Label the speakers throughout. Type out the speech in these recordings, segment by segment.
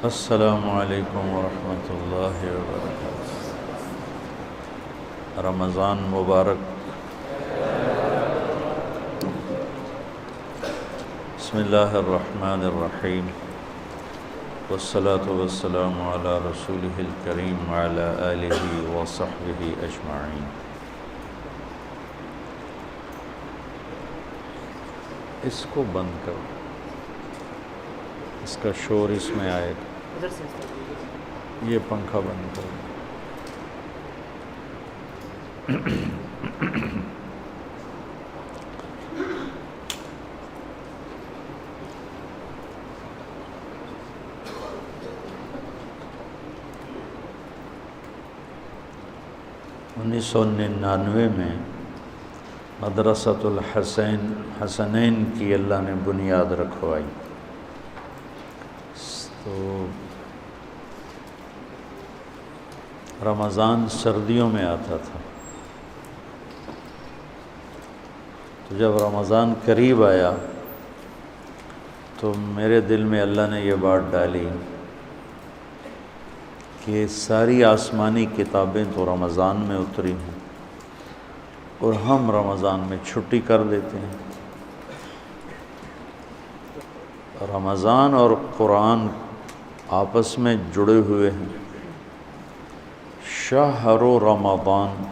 Speaker 1: السلام علیکم ورحمۃ اللہ وبرکاتہ۔ رمضان مبارک۔ بسم اللہ الرحمن الرحیم، والصلاة والسلام علی رسولہ الکریم وعلی آلہ وصحبہ اجمعین۔ اس کو بند کرو، اس کا شور اس میں آئے گا۔ یہ پنکھا بند کرو۔ 1999 میں مدرسۃ الحسنین کی اللہ نے بنیاد رکھوائی، تو رمضان سردیوں میں آتا تھا، تو جب رمضان قریب آیا تو میرے دل میں اللہ نے یہ بات ڈالی کہ ساری آسمانی کتابیں تو رمضان میں اتری ہیں اور ہم رمضان میں چھٹی کر دیتے ہیں۔ رمضان اور قرآن آپس میں جڑے ہوئے ہیں۔ شہر رمضان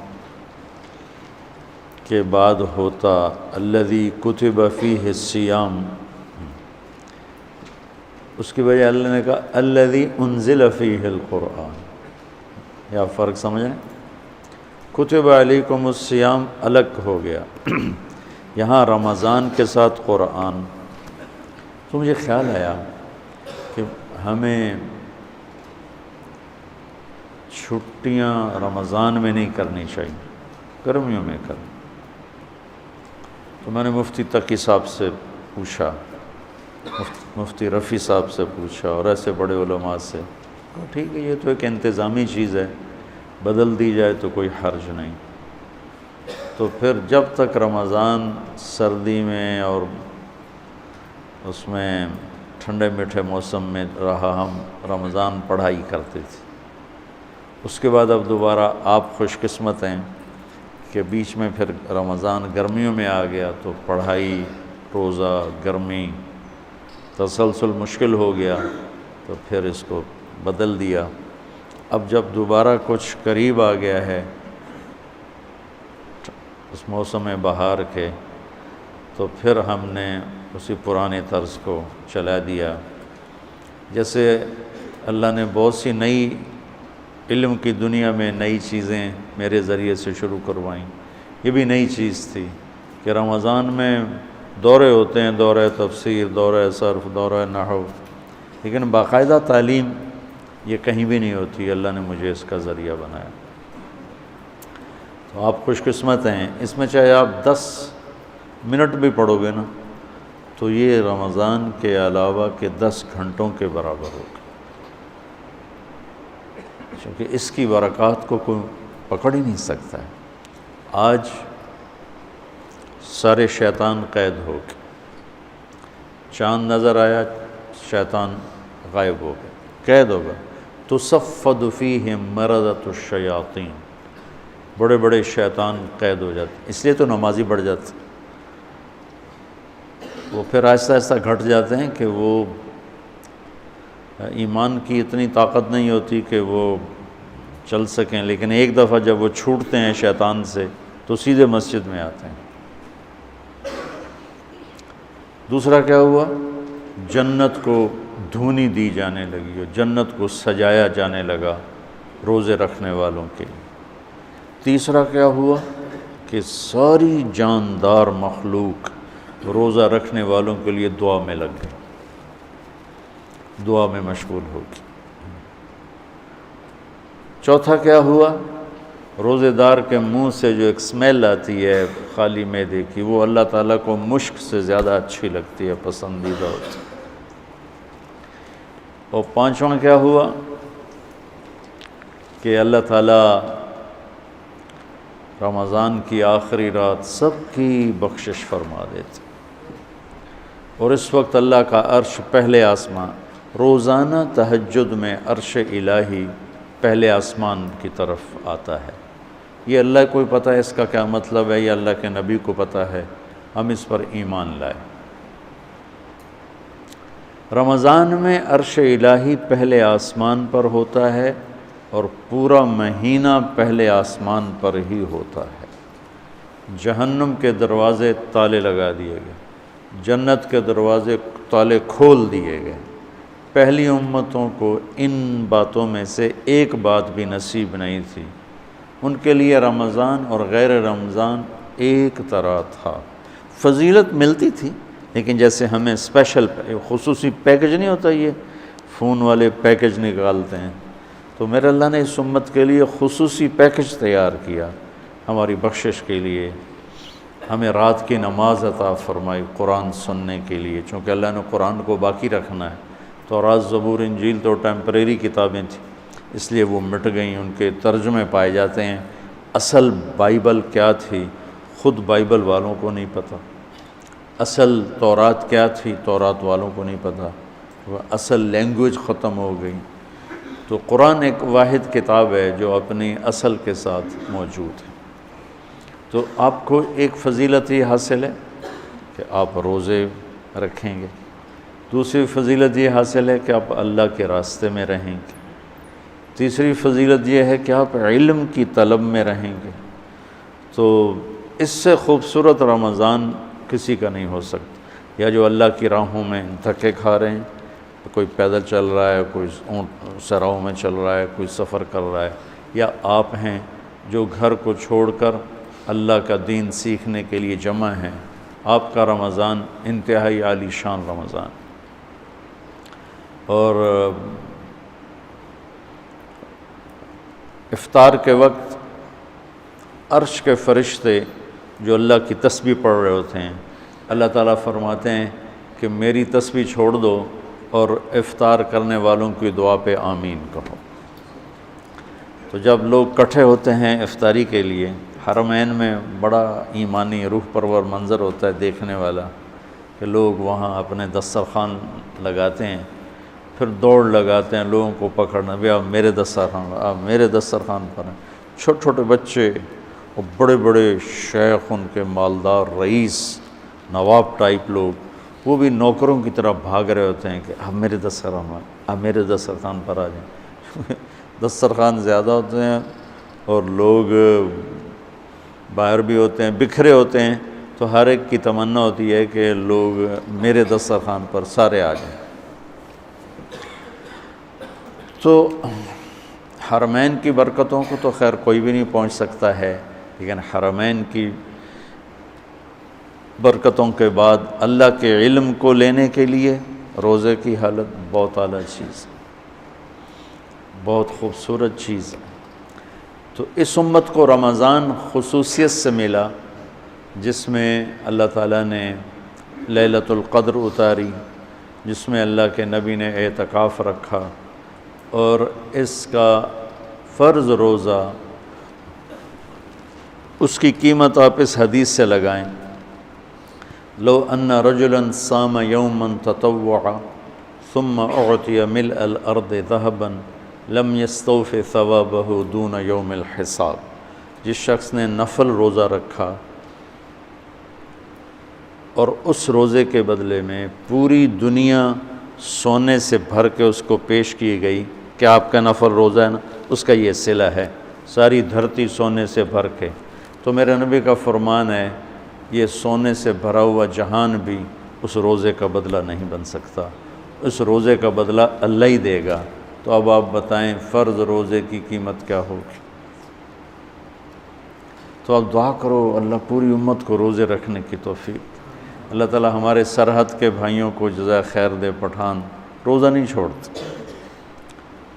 Speaker 1: کے بعد ہوتا الذی کتب فیہ الصیام، اس کی وجہ اللہ نے کہا الذی انزل فیہ القرآن۔ یا فرق سمجھ رہے ہیں؟ کتب علیکم الصیام الگ ہو گیا، یہاں رمضان کے ساتھ قرآن۔ تو مجھے خیال آیا کہ ہمیں چھٹیاں رمضان میں نہیں کرنی چاہیے، گرمیوں میں کریں۔ تو میں نے مفتی تقی صاحب سے پوچھا، مفتی رفیع صاحب سے پوچھا اور ایسے بڑے علماء سے، کہا ٹھیک ہے یہ تو ایک انتظامی چیز ہے، بدل دی جائے تو کوئی حرج نہیں۔ تو پھر جب تک رمضان سردی میں اور اس میں ٹھنڈے میٹھے موسم میں رہا، ہم رمضان پڑھائی کرتے تھے۔ اس کے بعد اب دوبارہ آپ خوش قسمت ہیں کہ بیچ میں پھر رمضان گرمیوں میں آ گیا، تو پڑھائی، روزہ، گرمی، تسلسل مشکل ہو گیا، تو پھر اس کو بدل دیا۔ اب جب دوبارہ کچھ قریب آ گیا ہے اس موسم بہار کے، تو پھر ہم نے اسی پرانے طرز کو چلا دیا۔ جیسے اللہ نے بہت سی نئی علم کی دنیا میں نئی چیزیں میرے ذریعے سے شروع کروائیں، یہ بھی نئی چیز تھی کہ رمضان میں دورے ہوتے ہیں، دورہ تفسیر، دورہ صرف، دورہ نحو، لیکن باقاعدہ تعلیم یہ کہیں بھی نہیں ہوتی۔ اللہ نے مجھے اس کا ذریعہ بنایا، تو آپ خوش قسمت ہیں۔ اس میں چاہے آپ 10 منٹ بھی پڑھو گے نا، تو یہ رمضان کے علاوہ کے 10 گھنٹوں کے برابر ہوگا، کیونکہ اس کی برکات کو کوئی پکڑ ہی نہیں سکتا ہے۔ آج سارے شیطان قید ہو گئے، چاند نظر آیا شیطان غائب ہو گئے، قید ہوگا۔ تصفد فیہم مردۃ الشیاطین، بڑے بڑے شیطان قید ہو جاتے، اس لیے تو نمازی بڑھ جاتے، وہ پھر آہستہ آہستہ گھٹ جاتے ہیں کہ وہ ایمان کی اتنی طاقت نہیں ہوتی کہ وہ چل سکیں، لیکن ایک دفعہ جب وہ چھوٹتے ہیں شیطان سے تو سیدھے مسجد میں آتے ہیں۔ دوسرا کیا ہوا؟ جنت کو دھونی دی جانے لگی اور جنت کو سجایا جانے لگا روزے رکھنے والوں کے لیے۔ تیسرا کیا ہوا کہ ساری جاندار مخلوق روزہ رکھنے والوں کے لیے دعا میں لگ گئی، دعا میں مشغول ہوگی۔ چوتھا کیا ہوا؟ روزے دار کے منہ سے جو ایک سمیل آتی ہے خالی معدے کی، وہ اللہ تعالیٰ کو مشک سے زیادہ اچھی لگتی ہے، پسندیدہ ہوتی ہے۔ اور پانچواں کیا ہوا کہ اللہ تعالیٰ رمضان کی آخری رات سب کی بخشش فرما دیتے، اور اس وقت اللہ کا عرش پہلے آسمان روزانہ تہجد میں عرش الہی پہلے آسمان کی طرف آتا ہے۔ یہ اللہ کو پتہ ہے اس کا کیا مطلب ہے، یہ اللہ کے نبی کو پتہ ہے، ہم اس پر ایمان لائے۔ رمضان میں عرش الہی پہلے آسمان پر ہوتا ہے اور پورا مہینہ پہلے آسمان پر ہی ہوتا ہے۔ جہنم کے دروازے تالے لگا دیے گئے، جنت کے دروازے تالے کھول دیے گئے۔ پہلی امتوں کو ان باتوں میں سے ایک بات بھی نصیب نہیں تھی، ان کے لیے رمضان اور غیر رمضان ایک طرح تھا۔ فضیلت ملتی تھی، لیکن جیسے ہمیں اسپیشل خصوصی پیکج نہیں ہوتا، یہ فون والے پیکج نکالتے ہیں، تو میرے اللہ نے اس امت کے لیے خصوصی پیکج تیار کیا ہماری بخشش کے لیے۔ ہمیں رات کی نماز عطا فرمائی قرآن سننے کے لیے، چونکہ اللہ نے قرآن کو باقی رکھنا ہے۔ تورات، زبور، انجیل تو ٹیمپریری کتابیں تھیں، اس لیے وہ مٹ گئیں، ان کے ترجمے پائے جاتے ہیں۔ اصل بائبل کیا تھی خود بائبل والوں کو نہیں پتہ، اصل تورات کیا تھی تورات والوں کو نہیں پتہ، وہ اصل لینگویج ختم ہو گئی۔ تو قرآن ایک واحد کتاب ہے جو اپنی اصل کے ساتھ موجود ہے۔ تو آپ کو ایک فضیلت یہ حاصل ہے کہ آپ روزے رکھیں گے، دوسری فضیلت یہ حاصل ہے کہ آپ اللہ کے راستے میں رہیں گے، تیسری فضیلت یہ ہے کہ آپ علم کی طلب میں رہیں گے۔ تو اس سے خوبصورت رمضان کسی کا نہیں ہو سکتا۔ یا جو اللہ کی راہوں میں دھکے کھا رہے ہیں، کوئی پیدل چل رہا ہے، کوئی اونٹ سراؤں میں چل رہا ہے، کوئی سفر کر رہا ہے، یا آپ ہیں جو گھر کو چھوڑ کر اللہ کا دین سیکھنے کے لیے جمع ہیں، آپ کا رمضان انتہائی عالی شان رمضان۔ اور افطار کے وقت عرش کے فرشتے جو اللہ کی تسبیح پڑھ رہے ہوتے ہیں، اللہ تعالیٰ فرماتے ہیں کہ میری تسبیح چھوڑ دو اور افطار کرنے والوں کی دعا پہ آمین کہو۔ تو جب لوگ اکٹھے ہوتے ہیں افطاری کے لیے، حرمین میں بڑا ایمانی روح پرور منظر ہوتا ہے دیکھنے والا، کہ لوگ وہاں اپنے دسترخوان لگاتے ہیں، پھر دوڑ لگاتے ہیں لوگوں کو پکڑنا، بھی آپ میرے دسترخوان، آپ میرے دسترخوان پر ہیں۔ چھوٹے چھوٹے بچے اور بڑے بڑے شیخ، ان کے مالدار رئیس نواب ٹائپ لوگ، وہ بھی نوکروں کی طرح بھاگ رہے ہوتے ہیں کہ آپ میرے دسترخوان، آپ میرے دسترخوان پر آ جائیں۔ دسترخوان زیادہ ہوتے ہیں اور لوگ باہر بھی ہوتے ہیں، بکھرے ہوتے ہیں، تو ہر ایک کی تمنا ہوتی ہے کہ لوگ میرے دسترخوان پر سارے آ جائیں۔ تو حرمین کی برکتوں کو تو خیر کوئی بھی نہیں پہنچ سکتا ہے، لیکن حرمین کی برکتوں کے بعد اللہ کے علم کو لینے کے لیے روزے کی حالت بہت اعلیٰ چیز، بہت خوبصورت چیز ہے۔ تو اس امت کو رمضان خصوصیت سے ملا، جس میں اللہ تعالیٰ نے لیلۃ القدر اتاری، جس میں اللہ کے نبی نے اعتکاف رکھا، اور اس کا فرض روزہ، اس کی قیمت آپ اس حدیث سے لگائیں، لو ان رجلا صام یوما تطوعا ثم اعطی ملء الارض ذهبا لم یستوف ثوابہ دون یوم الحساب۔ جس شخص نے نفل روزہ رکھا اور اس روزے کے بدلے میں پوری دنیا سونے سے بھر کے اس کو پیش کی گئی کہ آپ کا نفل روزہ ہے نا، اس کا یہ صلہ ہے، ساری دھرتی سونے سے بھر کے، تو میرے نبی کا فرمان ہے یہ سونے سے بھرا ہوا جہان بھی اس روزے کا بدلہ نہیں بن سکتا، اس روزے کا بدلہ اللہ ہی دے گا۔ تو اب آپ بتائیں فرض روزے کی قیمت کیا ہوگی؟ تو آپ دعا کرو اللہ پوری امت کو روزے رکھنے کی توفیق۔ اللہ تعالی ہمارے سرحد کے بھائیوں کو جزائے خیر دے۔ پٹھان روزہ نہیں چھوڑتے،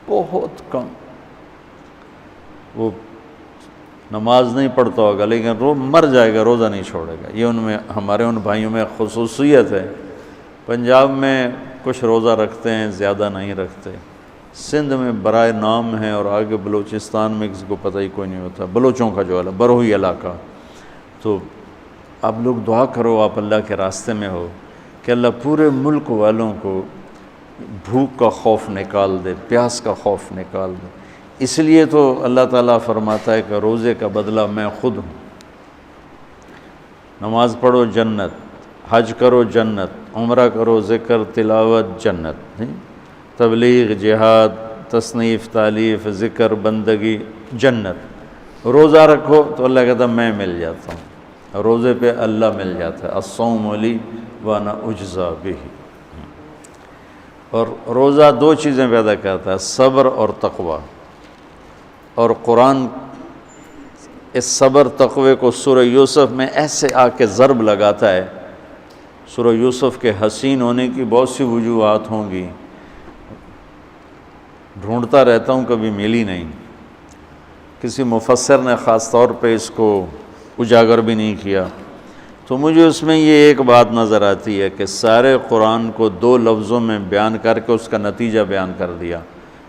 Speaker 1: بہت کم، وہ نماز نہیں پڑھتا ہوگا لیکن مر جائے گا، روزہ نہیں چھوڑے گا۔ یہ ان میں، ہمارے ان بھائیوں میں خصوصیت ہے۔ پنجاب میں کچھ روزہ رکھتے ہیں، زیادہ نہیں رکھتے۔ سندھ میں برائے نام ہے، اور آگے بلوچستان میں کسی کو پتہ ہی کوئی نہیں ہوتا، بلوچوں کا جو بروہی علاقہ۔ تو آپ لوگ دعا کرو، آپ اللہ کے راستے میں ہو، کہ اللہ پورے ملک والوں کو بھوک کا خوف نکال دے، پیاس کا خوف نکال دے۔ اس لیے تو اللہ تعالیٰ فرماتا ہے کہ روزے کا بدلہ میں خود ہوں۔ نماز پڑھو جنت، حج کرو جنت، عمرہ کرو ذکر تلاوت جنت، تبلیغ جہاد تصنیف تالیف ذکر بندگی جنت۔ روزہ رکھو تو اللہ کہتا ہے میں مل جاتا ہوں، روزے پہ اللہ مل جاتا ہے، الصوم لی وانا اجزا بہ۔ اور روزہ دو چیزیں پیدا کرتا ہے، صبر اور تقوی۔ اور قرآن اس صبر تقوی کو سورہ یوسف میں ایسے آ کے ضرب لگاتا ہے۔ سورہ یوسف کے حسین ہونے کی بہت سی وجوہات ہوں گی، ڈھونڈتا رہتا ہوں کبھی ملی نہیں، کسی مفسر نے خاص طور پہ اس کو اجاگر بھی نہیں کیا، تو مجھے اس میں یہ ایک بات نظر آتی ہے کہ سارے قرآن کو دو لفظوں میں بیان کر کے اس کا نتیجہ بیان کر دیا،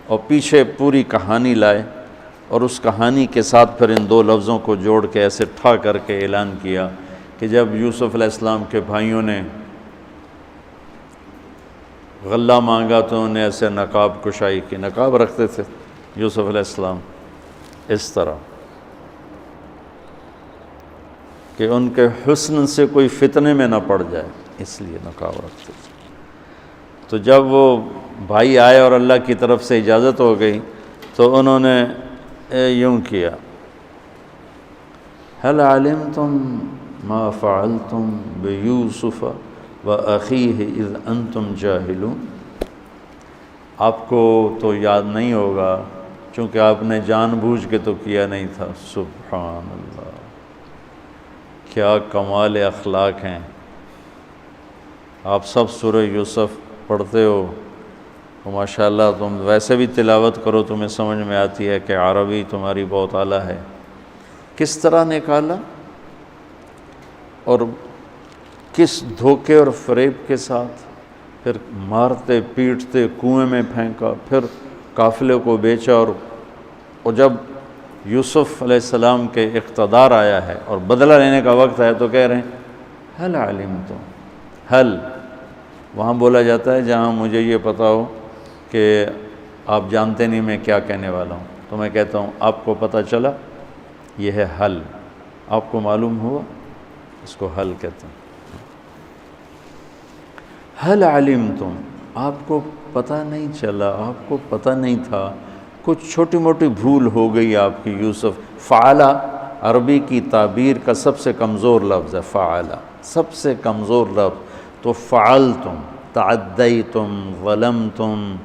Speaker 1: اور پیچھے پوری کہانی لائے، اور اس کہانی کے ساتھ پھر ان دو لفظوں کو جوڑ کے ایسے ٹھا کر کے اعلان کیا کہ جب یوسف علیہ السلام کے بھائیوں نے غلہ مانگا تو انہیں ایسے نقاب کشائی کی، نقاب رکھتے تھے یوسف علیہ السلام اس طرح کہ ان کے حسن سے کوئی فتنے میں نہ پڑ جائے، اس لیے نقاب رکھتے تھے۔ تو جب وہ بھائی آئے اور اللہ کی طرف سے اجازت ہو گئی تو انہوں نے یوں کیا، هل علمتم ما فعلتم بیوسف وأخیہ اذ انتم جاہلون۔ آپ کو تو یاد نہیں ہوگا چونکہ آپ نے جان بوجھ کے تو کیا نہیں تھا۔ سبحان اللہ، کیا کمال اخلاق ہیں۔ آپ سب سورہ یوسف پڑھتے ہو تو ماشاءاللہ تم ویسے بھی تلاوت کرو تمہیں سمجھ میں آتی ہے کہ عربی تمہاری بہت اعلیٰ ہے۔ کس طرح نکالا اور کس دھوکے اور فریب کے ساتھ، پھر مارتے پیٹتے کنویں میں پھینکا، پھر قافلے کو بیچا، اور جب یوسف علیہ السلام کے اقتدار آیا ہے اور بدلہ لینے کا وقت ہے تو کہہ رہے ہیں هل علمتم، هل وہاں بولا جاتا ہے جہاں مجھے یہ پتا ہو کہ آپ جانتے نہیں میں کیا کہنے والا ہوں، تو میں کہتا ہوں آپ کو پتہ چلا، یہ ہے حل، آپ کو معلوم ہوا، اس کو حل کہتے ہیں۔ حل علمتم، آپ کو پتہ نہیں چلا، آپ کو پتہ نہیں تھا، کچھ چھوٹی موٹی بھول ہو گئی آپ کی یوسف۔ فعلا عربی کی تعبیر کا سب سے کمزور لفظ ہے، فعلا سب سے کمزور لفظ، تو فعلتم، تعدیتم، ظلمتم،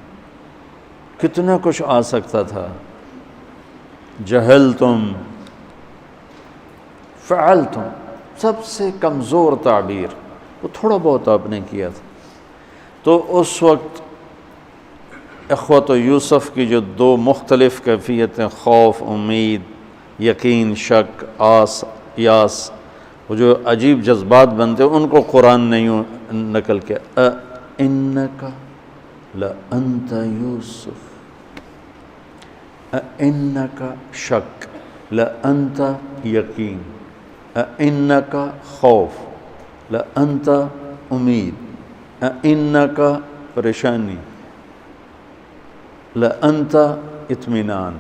Speaker 1: کتنا کچھ آ سکتا تھا، جہلتم، فعلتم سب سے کمزور تعبیر، وہ تھوڑا بہت آپ نے کیا تھا۔ تو اس وقت اخوت یوسف کی جو دو مختلف کیفیتیں، خوف، امید، یقین، شک، آس، یاس، وہ جو عجیب جذبات بنتے ان کو قرآن نے یوں نقل کیا، اِنَّكَ لَأَنْتَ یوسف، اِنَّكَ شک، لَأَنْتَ یقین، اِنَّكَ خوف، لَأَنْتَ امید، اِنَّكَ پریشانی، لَأَنْتَ اطمینان۔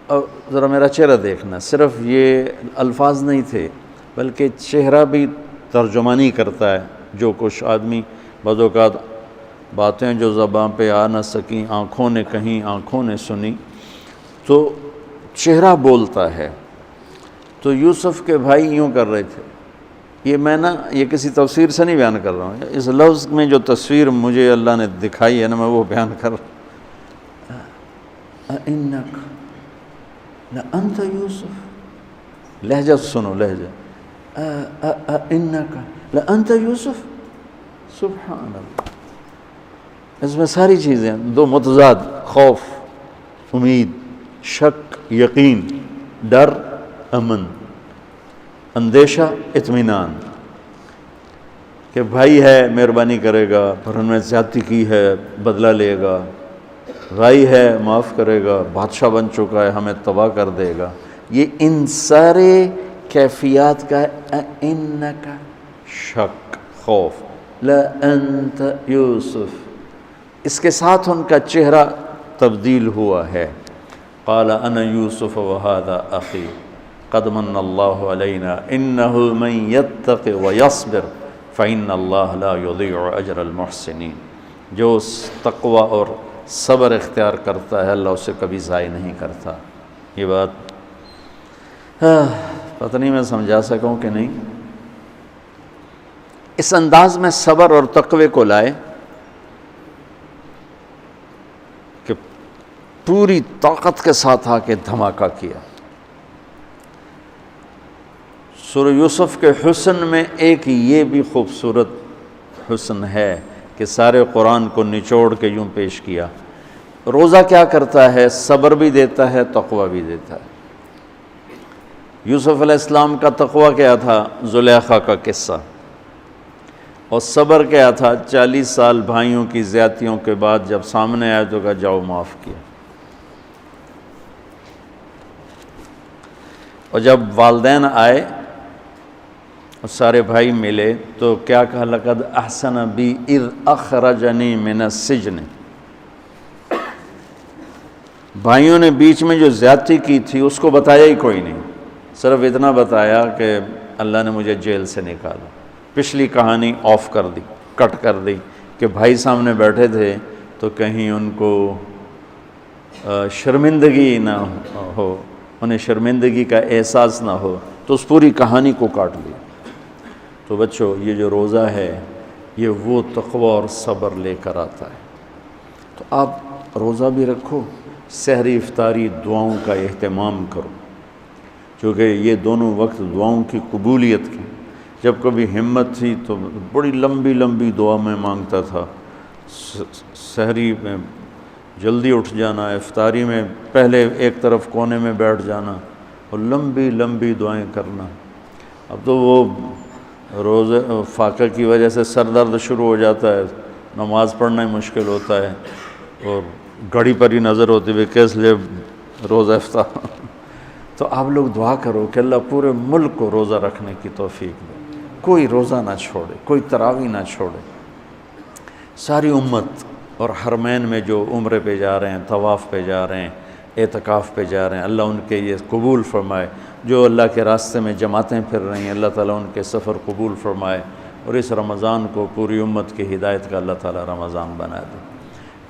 Speaker 1: اور ذرا میرا چہرہ دیکھنا، صرف یہ الفاظ نہیں تھے بلکہ چہرہ بھی ترجمانی کرتا ہے۔ جو کچھ آدمی بعض اوقات باتیں جو زبان پہ آ نہ سکیں، آنکھوں نے کہیں، آنکھوں نے سنی، تو چہرہ بولتا ہے۔ تو یوسف کے بھائی یوں کر رہے تھے، یہ میں نا یہ کسی تفسیر سے نہیں بیان کر رہا ہوں، اس لفظ میں جو تصویر مجھے اللہ نے دکھائی ہے نا میں وہ بیان کر رہا ہوں۔ اِنَّكَ لَأَنْتَ یوسف، لہجہ سنو، لہجہ، اِنَّكَ لَأَنْتَ یوسف، سبحان اللہ۔ اس میں ساری چیزیں، دو متضاد، خوف، امید، شک، یقین، ڈر، امن، اندیشہ، اطمینان، کہ بھائی ہے مہربانی کرے گا، پر ان میں زیادتی کی ہے بدلہ لے گا، بھائی ہے معاف کرے گا، بادشاہ بن چکا ہے ہمیں تباہ کر دے گا۔ یہ ان سارے کیفیات کا ہے اِنَّكَ شک، خوف، لَأَنْتَ یوسف، اس کے ساتھ ان کا چہرہ تبدیل ہوا ہے۔ قال انا یوسف وہذا اخی قد من اللہ علینا انہ من یتق ویصبر فإن اللہ لا یضیع اجر المحسنین۔ جو تقوی اور صبر اختیار کرتا ہے اللہ اسے کبھی ضائع نہیں کرتا۔ یہ بات پتہ نہیں میں سمجھا سکوں کہ نہیں۔ اس انداز میں صبر اور تقوی کو لائے کہ پوری طاقت کے ساتھ آ کے دھماکہ کیا۔ سورہ یوسف کے حسن میں ایک یہ بھی خوبصورت حسن ہے کہ سارے قرآن کو نچوڑ کے یوں پیش کیا۔ روزہ کیا کرتا ہے؟ صبر بھی دیتا ہے، تقوی بھی دیتا ہے۔ یوسف علیہ السلام کا تقوی کیا تھا؟ زلیخا کا قصہ، اور صبر کیا تھا؟ 40 سال بھائیوں کی زیادتیوں کے بعد جب سامنے آئے تو کہا جاؤ معاف کیا۔ اور جب والدین آئے اور سارے بھائی ملے تو کیا کہا؟ لقد احسن بی اذ اخرجنی من السجن۔ بھائیوں نے بیچ میں جو زیادتی کی تھی اس کو بتایا ہی کوئی نہیں، صرف اتنا بتایا کہ اللہ نے مجھے جیل سے نکالا۔ پچھلی کہانی آف کر دی، کٹ کر دی کہ بھائی سامنے بیٹھے تھے تو کہیں ان کو شرمندگی نہ ہو، انہیں شرمندگی کا احساس نہ ہو، تو اس پوری کہانی کو کاٹ لیا۔ تو بچوں، یہ جو روزہ ہے یہ وہ تقوی اور صبر لے کر آتا ہے۔ تو آپ روزہ بھی رکھو، سحری افطاری دعاؤں کا اہتمام کرو، چونکہ یہ دونوں وقت دعاؤں کی قبولیت کی۔ جب کبھی ہمت تھی تو بڑی لمبی لمبی دعا میں مانگتا تھا، سحری میں جلدی اٹھ جانا، افطاری میں پہلے ایک طرف کونے میں بیٹھ جانا اور لمبی لمبی دعائیں کرنا۔ اب تو وہ روزے فاقہ کی وجہ سے سر درد شروع ہو جاتا ہے، نماز پڑھنا ہی مشکل ہوتا ہے، اور گھڑی پر ہی نظر ہوتی ہے کس لیے روزہ افطار۔ تو آپ لوگ دعا کرو کہ اللہ پورے ملک کو روزہ رکھنے کی توفیق دے، کوئی روزہ نہ چھوڑے، کوئی تراویح نہ چھوڑے۔ ساری امت اور حرمین میں جو عمرے پہ جا رہے ہیں، طواف پہ جا رہے ہیں، اعتکاف پہ جا رہے ہیں، اللہ ان کے یہ قبول فرمائے۔ جو اللہ کے راستے میں جماعتیں پھر رہی ہیں، اللہ تعالیٰ ان کے سفر قبول فرمائے، اور اس رمضان کو پوری امت کی ہدایت کا اللہ تعالیٰ رمضان بنا دے۔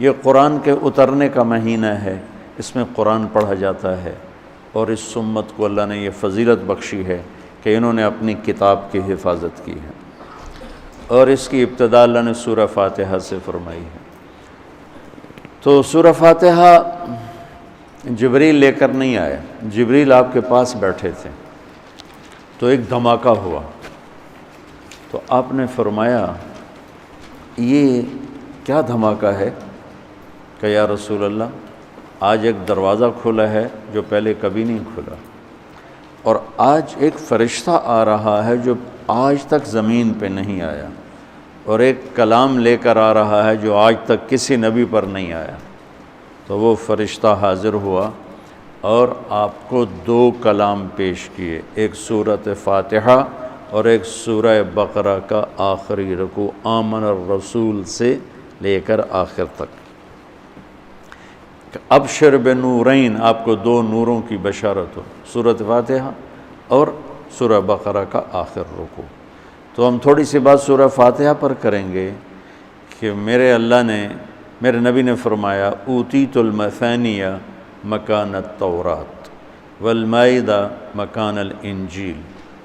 Speaker 1: یہ قرآن کے اترنے کا مہینہ ہے، اس میں قرآن پڑھا جاتا ہے، اور اس امت کو اللہ نے یہ فضیلت بخشی ہے کہ انہوں نے اپنی کتاب کی حفاظت کی ہے، اور اس کی ابتدا اللہ نے سورہ فاتحہ سے فرمائی ہے۔ تو سورہ فاتحہ جبریل لے کر نہیں آیا، جبریل آپ کے پاس بیٹھے تھے، تو ایک دھماکہ ہوا، تو آپ نے فرمایا یہ کیا دھماکہ ہے؟ کہ یا رسول اللہ آج ایک دروازہ کھلا ہے جو پہلے کبھی نہیں کھلا، اور آج ایک فرشتہ آ رہا ہے جو آج تک زمین پہ نہیں آیا، اور ایک کلام لے کر آ رہا ہے جو آج تک کسی نبی پر نہیں آیا۔ تو وہ فرشتہ حاضر ہوا اور آپ کو 2 کلام پیش کیے، ایک سورۃ فاتحہ اور ایک سورہ بقرہ کا آخری رکوع، آمن الرسول سے لے کر آخر تک۔ ابشر بنورین، آپ کو 2 نوروں کی بشارت ہو، سورۃ فاتحہ اور سورہ بقرہ کا آخر رکوع۔ تو ہم تھوڑی سی بات سورہ فاتحہ پر کریں گے کہ میرے نبی نے فرمایا اوتیت المثانیہ مکان التورات والمائدہ مکان الانجیل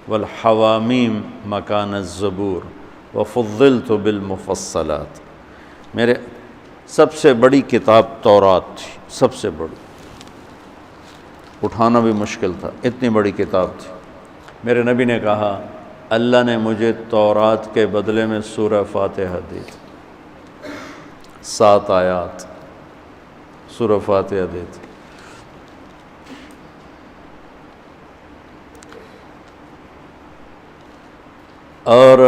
Speaker 1: والحوامیم مکان الزبور وفضلت بالمفصلات۔ میرے سب سے بڑی کتاب تورات تھی، سب سے بڑی، اٹھانا بھی مشکل تھا، اتنی بڑی کتاب تھی۔ میرے نبی نے کہا اللہ نے مجھے تورات کے بدلے میں سورہ فاتحہ دی تھی، 7 آیات سورہ فاتحہ دی تھی۔ اور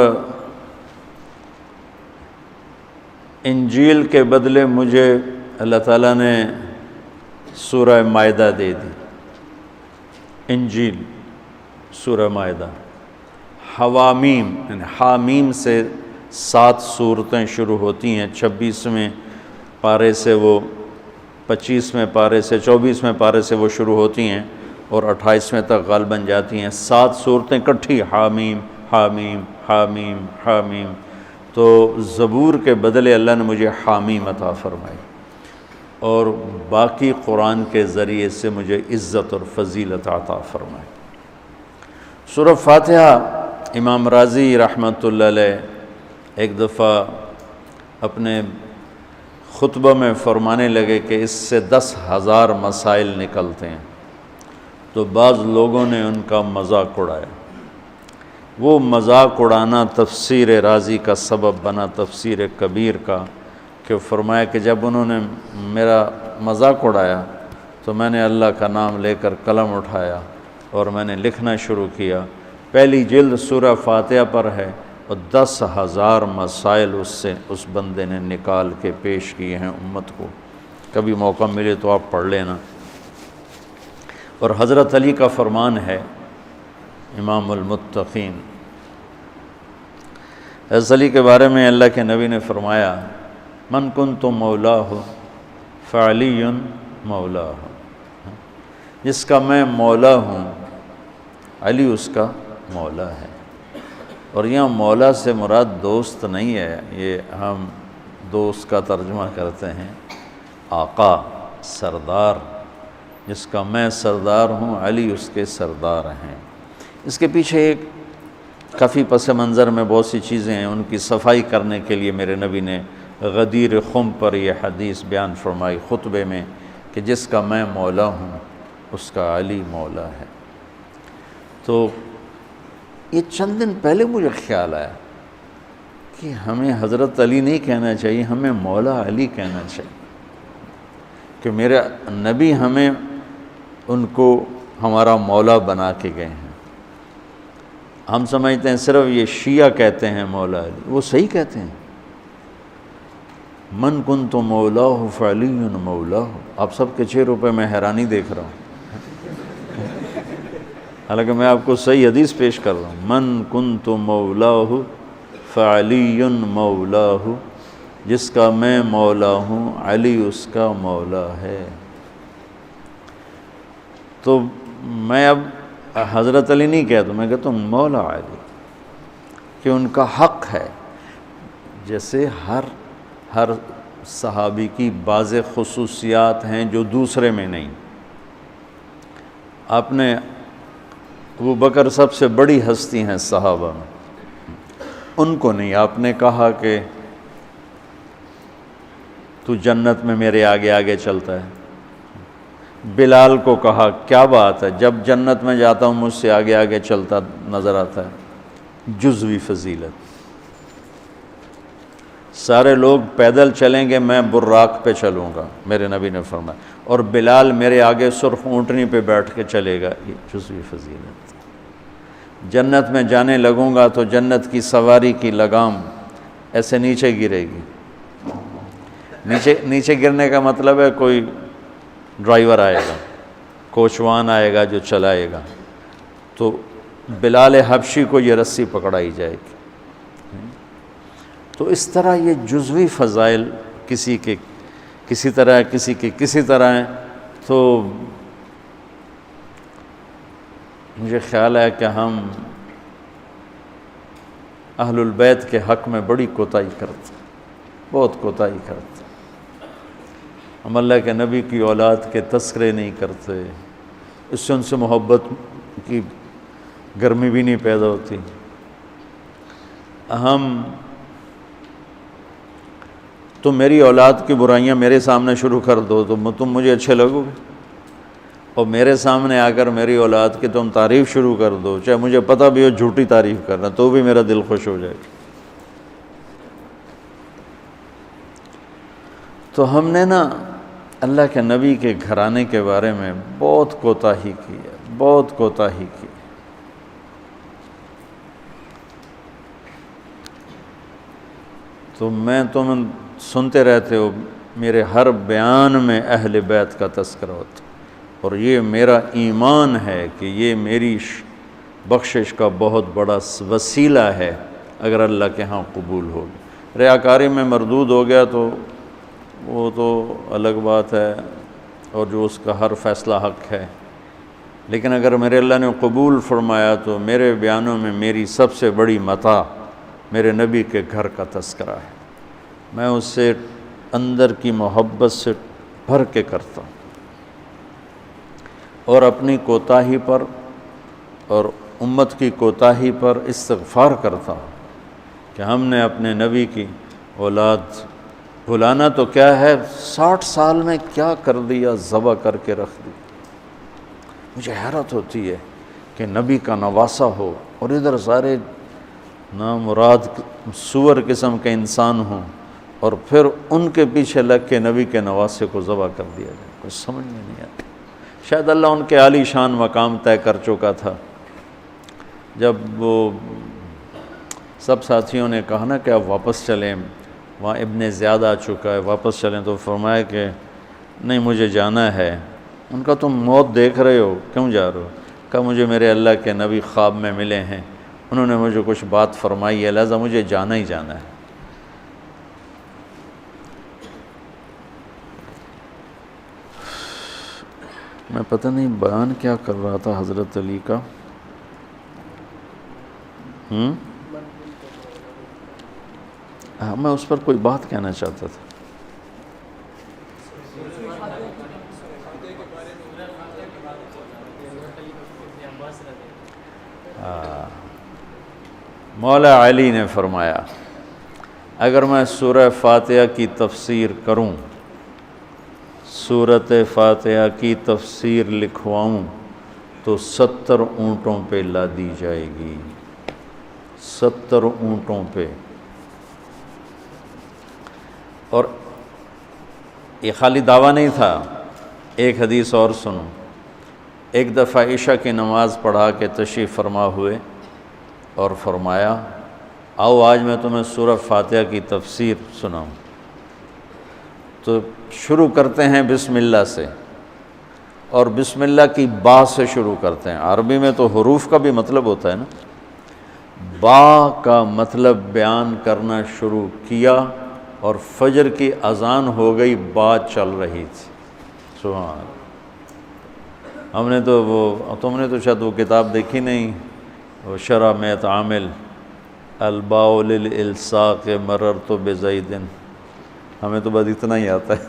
Speaker 1: انجیل کے بدلے مجھے اللہ تعالیٰ نے سورہ مائدہ دے دی، انجیل سورہ مائدہ۔ حوامیم یعنی حامیم سے 7 سورتیں شروع ہوتی ہیں، 26ویں پارے سے وہ 25ویں پارے سے 24ویں پارے سے وہ شروع ہوتی ہیں اور 28ویں تک غالباً جاتی ہیں، 7 صورتیں کٹھی، حامیم حامیم حامیم حامیم۔ تو زبور کے بدلے اللہ نے مجھے حامیم عطا فرمائی، اور باقی قرآن کے ذریعے سے مجھے عزت اور فضیلت عطا فرمائی۔ سورہ فاتحہ امام راضی رحمۃ اللہ علیہ ایک دفعہ اپنے خطبہ میں فرمانے لگے کہ اس سے 10,000 مسائل نکلتے ہیں، تو بعض لوگوں نے ان کا مذاق اڑایا۔ وہ مذاق اڑانا تفسیر رازی کا سبب بنا، تفسیر کبیر کا، کہ فرمایا کہ جب انہوں نے میرا مذاق اڑایا تو میں نے اللہ کا نام لے کر قلم اٹھایا اور میں نے لکھنا شروع کیا۔ پہلی جلد سورہ فاتحہ پر ہے اور 10,000 مسائل اس بندے نے نکال کے پیش کیے ہیں امت کو۔ کبھی موقع ملے تو آپ پڑھ لینا۔ اور حضرت علی کا فرمان ہے، امام المتقین، حضرت علی کے بارے میں اللہ کے نبی نے فرمایا، من کنت مولاہ فعلی مولاہ، جس کا میں مولا ہوں علی اس کا مولا ہے۔ اور یہاں مولا سے مراد دوست نہیں ہے، یہ ہم دوست کا ترجمہ کرتے ہیں آقا، سردار، جس کا میں سردار ہوں علی اس کے سردار ہیں۔ اس کے پیچھے ایک کافی پس منظر میں بہت سی چیزیں ہیں، ان کی صفائی کرنے کے لیے میرے نبی نے غدیر خم پر یہ حدیث بیان فرمائی خطبے میں کہ جس کا میں مولا ہوں اس کا علی مولا ہے۔ تو یہ چند دن پہلے مجھے خیال آیا کہ ہمیں حضرت علی نہیں کہنا چاہیے، ہمیں مولا علی کہنا چاہیے، کہ میرے نبی ہمیں ان کو ہمارا مولا بنا کے گئے ہیں۔ ہم سمجھتے ہیں صرف یہ شیعہ کہتے ہیں مولا علی، وہ صحیح کہتے ہیں، من کنت مولاہ فعلی مولاہ۔ آپ سب کے چہروں پہ میں حیرانی دیکھ رہا ہوں، حالانکہ میں آپ کو صحیح حدیث پیش کر رہا ہوں، من کنت مولاہ فعلی مولاہ، جس کا میں مولا ہوں علی اس کا مولا ہے۔ تو میں اب حضرت علی نہیں کہتا، میں کہتا ہوں مولا علی، کہ ان کا حق ہے۔ جیسے ہر صحابی کی بعض خصوصیات ہیں جو دوسرے میں نہیں۔ آپ نے ابو بکر سب سے بڑی ہستی ہیں صحابہ میں، ان کو نہیں، آپ نے کہا کہ تو جنت میں میرے آگے آگے چلتا ہے۔ بلال کو کہا کیا بات ہے، جب جنت میں جاتا ہوں مجھ سے آگے آگے چلتا نظر آتا ہے۔ جزوی فضیلت، سارے لوگ پیدل چلیں گے، میں براق پہ چلوں گا، میرے نبی نے فرمایا، اور بلال میرے آگے سرخ اونٹنی پہ بیٹھ کے چلے گا، یہ جزوی فضیلت۔ جنت میں جانے لگوں گا تو جنت کی سواری کی لگام ایسے نیچے گرے گی۔ نیچے گرنے کا مطلب ہے کوئی ڈرائیور آئے گا، کوچوان آئے گا جو چلائے گا، تو بلال حبشی کو یہ رسی پکڑائی جائے گی۔ تو اس طرح یہ جزوی فضائل کسی کے کسی طرح، کسی کے کسی طرح ہیں۔ تو مجھے خیال ہے کہ ہم اہل البیت کے حق میں بڑی کوتاہی کرتے، بہت کوتاہی کرتے۔ ہم اللہ کے نبی کی اولاد کے تذکرے نہیں کرتے، اس سے ان سے محبت کی گرمی بھی نہیں پیدا ہوتی۔ تم میری اولاد کی برائیاں میرے سامنے شروع کر دو تو تم مجھے اچھے لگو گے، اور میرے سامنے آ کر میری اولاد کی تم تعریف شروع کر دو، چاہے مجھے پتہ بھی ہو جھوٹی تعریف کرنا، تو بھی میرا دل خوش ہو جائے گا۔ تو ہم نے نا اللہ کے نبی کے گھرانے کے بارے میں بہت کوتاہی کی ہے، بہت کوتاہی کی۔ تو میں تم سنتے رہتے ہو، میرے ہر بیان میں اہل بیت کا تذکرہ ہوتا، اور یہ میرا ایمان ہے کہ یہ میری بخشش کا بہت بڑا وسیلہ ہے اگر اللہ کے ہاں قبول ہوگی۔ ریاکاری میں مردود ہو گیا تو وہ تو الگ بات ہے، اور جو اس کا ہر فیصلہ حق ہے، لیکن اگر میرے اللہ نے قبول فرمایا تو میرے بیانوں میں میری سب سے بڑی متاع میرے نبی کے گھر کا تذکرہ ہے۔ میں اس سے اندر کی محبت سے بھر کے کرتا ہوں، اور اپنی کوتاہی پر اور امت کی کوتاہی پر استغفار کرتا ہوں کہ ہم نے اپنے نبی کی اولاد بھلانا تو کیا ہے، 60 سال میں کیا کر دیا، ذبح کر کے رکھ دی۔ مجھے حیرت ہوتی ہے کہ نبی کا نواسہ ہو اور ادھر سارے نامراد سور قسم کے انسان ہوں، اور پھر ان کے پیچھے لگ کے نبی کے نواسے کو ذبح کر دیا جائے، کچھ سمجھ میں نہیں آتی۔ شاید اللہ ان کے عالی شان مقام طے کر چکا تھا۔ جب وہ سب ساتھیوں نے کہا نا کہ اب واپس چلیں، وہاں ابن زیاد آ چکا ہے، واپس چلیں، تو فرمایا کہ نہیں، مجھے جانا ہے۔ ان کا تم موت دیکھ رہے ہو، کیوں جا رہے ہو؟ کہا مجھے میرے اللہ کے نبی خواب میں ملے ہیں، انہوں نے مجھے کچھ بات فرمائی ہے، لہذا مجھے جانا ہی جانا ہے۔ میں پتہ نہیں بیان کیا کر رہا تھا حضرت علی کا، میں اس پر کوئی بات کہنا چاہتا تھا۔ مولا علی نے فرمایا اگر میں سورہ فاتحہ کی تفسیر کروں، سورۃ فاتحہ کی تفسیر لکھواؤں تو 70 اونٹوں پہ لادی جائے گی، 70 اونٹوں پہ۔ اور یہ خالی دعویٰ نہیں تھا، ایک حدیث اور سنو۔ ایک دفعہ عشاء کی نماز پڑھا کے تشریف فرما ہوئے اور فرمایا آؤ آج میں تمہیں سورہ فاتحہ کی تفسیر سناؤں۔ تو شروع کرتے ہیں بسم اللہ سے، اور بسم اللہ کی با سے شروع کرتے ہیں۔ عربی میں تو حروف کا بھی مطلب ہوتا ہے نا، با کا مطلب بیان کرنا شروع کیا، اور فجر کی اذان ہو گئی، بات چل رہی تھی۔ سبحان اللہ۔ ہم نے تو تم نے تو شاید وہ کتاب دیکھی نہیں، وہ شرح میت عامل الباء للالصاق مررت بزید، ہمیں تو بس اتنا ہی آتا ہے۔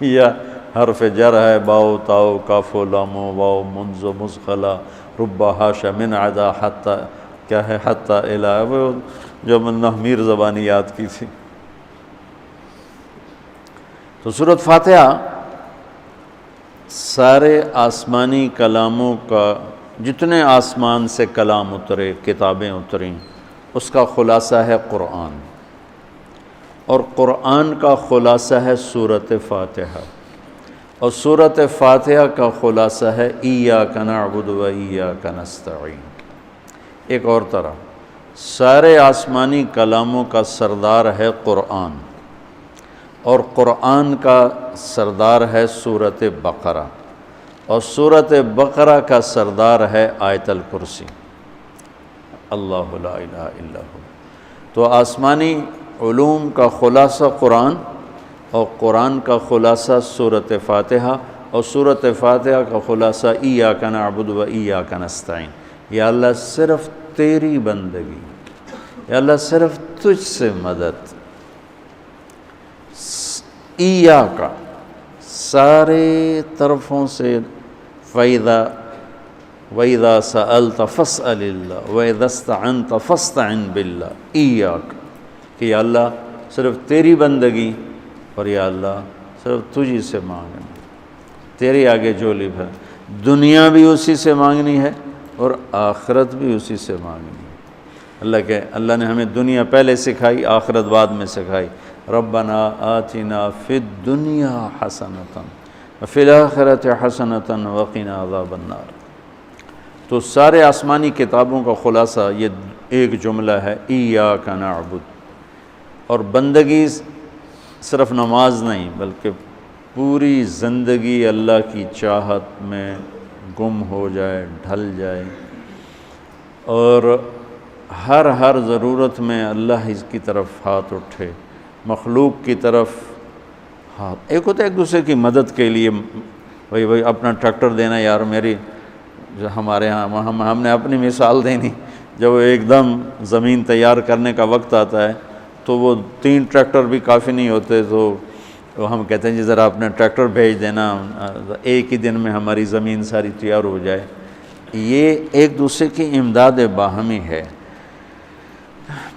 Speaker 1: یا حرف جر ہے، باؤ تاؤ کاف و لام و واؤ منز و مزخلا رب حاشا من عدا حتی، کیا ہے حتی الہ، وہ جو نحمیر زبانی یاد کی تھی۔ تو سورۃ فاتحہ سارے آسمانی کلاموں کا، جتنے آسمان سے کلام اترے، کتابیں اتریں، اس کا خلاصہ ہے قرآن، اور قرآن کا خلاصہ ہے سورۃ فاتحہ، اور سورۃ فاتحہ کا خلاصہ ہے ایاک نعبد و ایاک نستعین۔ ایک اور طرح، سارے آسمانی کلاموں کا سردار ہے قرآن، اور قرآن کا سردار ہے سورۃ بقرہ، اور سورۃ بقرہ کا سردار ہے آیت الکرسی، اللہ لا الہ الا ہو۔ تو آسمانی علوم کا خلاصہ قرآن، اور قرآن کا خلاصہ سورۃ فاتحہ، اور سورۃ فاتحہ کا خلاصہ ایاک نعبد و ایاک نستعین۔ یا اللہ صرف تیری بندگی، یا اللہ صرف تجھ سے مدد، ایاک سارے طرفوں سے، وَإِذَا سَأَلْتَ فَاسْأَلِ اللَّهِ وَإِذَا اسْتَعَنْتَ فَاسْتَعِنْ بِاللَّهِ ایاک، کہ یا اللہ صرف تیری بندگی، اور یا اللہ صرف تجھی سے مانگنا، تیرے آگے جو لب ہے، دنیا بھی اسی سے مانگنی ہے اور آخرت بھی اسی سے مانگنی ہے۔ اللہ نے ہمیں دنیا پہلے سکھائی، آخرت بعد میں سکھائی۔ ربنا آتنا فی الدنیا حسنۃ وفی الآخرۃ حسنۃ وقنا عذاب النار۔ تو سارے آسمانی کتابوں کا خلاصہ یہ ایک جملہ ہے، ایاک نعبد۔ اور بندگی صرف نماز نہیں، بلکہ پوری زندگی اللہ کی چاہت میں گم ہو جائے، ڈھل جائے، اور ہر ضرورت میں اللہ کی طرف ہاتھ اٹھے، مخلوق کی طرف ہاں ایک ہوتا ہے ایک دوسرے کی مدد کے لیے، وہی اپنا ٹریکٹر دینا، یار میری جو ہمارے ہاں ہم نے اپنی مثال دینی، جب ایک دم زمین تیار کرنے کا وقت آتا ہے تو وہ 3 ٹریکٹر بھی کافی نہیں ہوتے، تو ہم کہتے ہیں جی ذرا اپنا ٹریکٹر بھیج دینا، ایک ہی دن میں ہماری زمین ساری تیار ہو جائے۔ یہ ایک دوسرے کی امداد باہمی ہے۔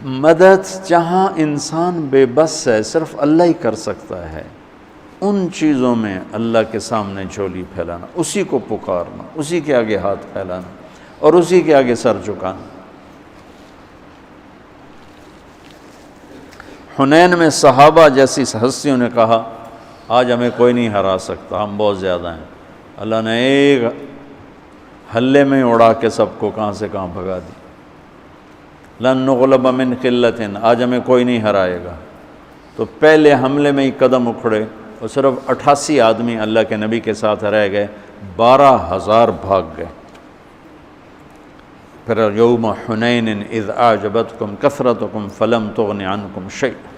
Speaker 1: مدد جہاں انسان بے بس ہے، صرف اللہ ہی کر سکتا ہے، ان چیزوں میں اللہ کے سامنے جھولی پھیلانا، اسی کو پکارنا، اسی کے آگے ہاتھ پھیلانا اور اسی کے آگے سر جھکانا۔ حنین میں صحابہ جیسی ہستیوں نے کہا آج ہمیں کوئی نہیں ہرا سکتا، ہم بہت زیادہ ہیں۔ اللہ نے ایک حلے میں اڑا کے سب کو کہاں سے کہاں بھگا دی۔ لن نغلب من قلۃ، آج ہمیں کوئی نہیں ہرائے گا۔ تو پہلے حملے میں ہی قدم اکھڑے اور صرف 88 آدمی اللہ کے نبی کے ساتھ رہ گئے، 12,000 بھاگ گئے۔ پھر یوم حنین اذ اعجبتکم کثرتکم فلم تغن عنکم شیئا۔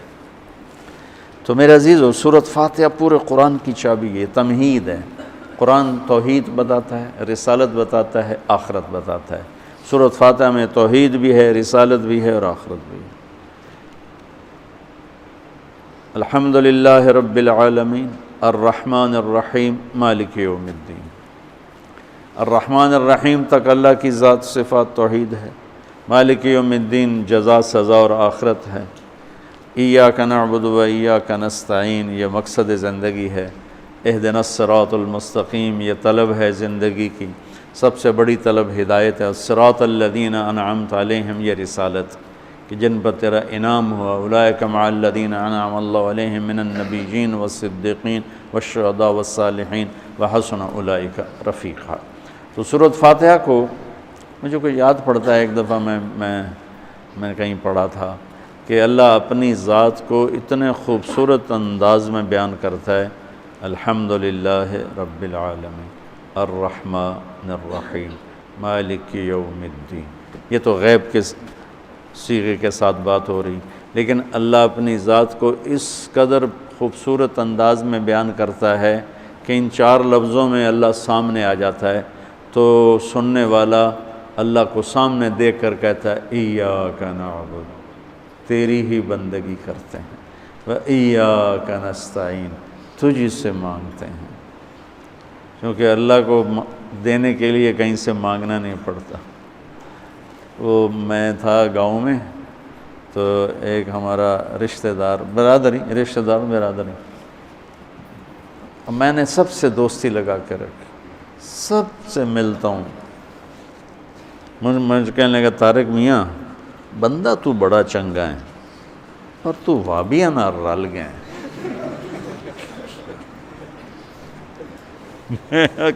Speaker 1: تو میرے عزیزو، سورۃ فاتحہ پورے قرآن کی چابی ہے، تمہید ہے۔ قرآن توحید بتاتا ہے، رسالت بتاتا ہے، آخرت بتاتا ہے۔ سورۃ فاتحہ میں توحید بھی ہے، رسالت بھی ہے اور آخرت بھی ہے۔ الحمدللہ رب العالمین الرحمن الرحیم مالک یوم الدین۔ الرحمن الرحیم تک اللہ کی ذات صفات توحید ہے، مالک یوم الدین جزا سزا اور آخرت ہے، ایاک نعبد و ایاک نستعین یہ مقصد زندگی ہے، اہدنا الصراط المستقیم یہ طلب ہے زندگی کی، سب سے بڑی طلب ہدایت ہے، الصراط الذین انعمت علیہم یہ رسالت کہ جن پر تیرا انعام ہوا، اولئک مع الذین انعم اللہ علیہم من النبیین والصدیقین والشہداء والصالحین وحسن اولئک رفیقا۔ تو سورۃ فاتحہ کو مجھے کوئی یاد پڑتا ہے، ایک دفعہ میں کہیں پڑھا تھا کہ اللہ اپنی ذات کو اتنے خوبصورت انداز میں بیان کرتا ہے، الحمدللہ رب العالمین الرحمن الرحیم مالک یوم الدین۔ یہ تو غیب کے صیغے کے ساتھ بات ہو رہی، لیکن اللہ اپنی ذات کو اس قدر خوبصورت انداز میں بیان کرتا ہے کہ ان 4 لفظوں میں اللہ سامنے آ جاتا ہے، تو سننے والا اللہ کو سامنے دیکھ کر کہتا ہے ایاک نعبد، تیری ہی بندگی کرتے ہیں، وایاک نستعین تجھ سے مانگتے ہیں، کیونکہ اللہ کو دینے کے لیے کہیں سے مانگنا نہیں پڑتا۔ وہ میں تھا گاؤں میں، تو ایک ہمارا رشتہ دار برادری میں نے سب سے دوستی لگا کے رکھی، سب سے ملتا ہوں۔ مجھے کہنے لگا طارق میاں بندہ تو بڑا چنگا ہے، اور تو وابیاں نہ رل گئے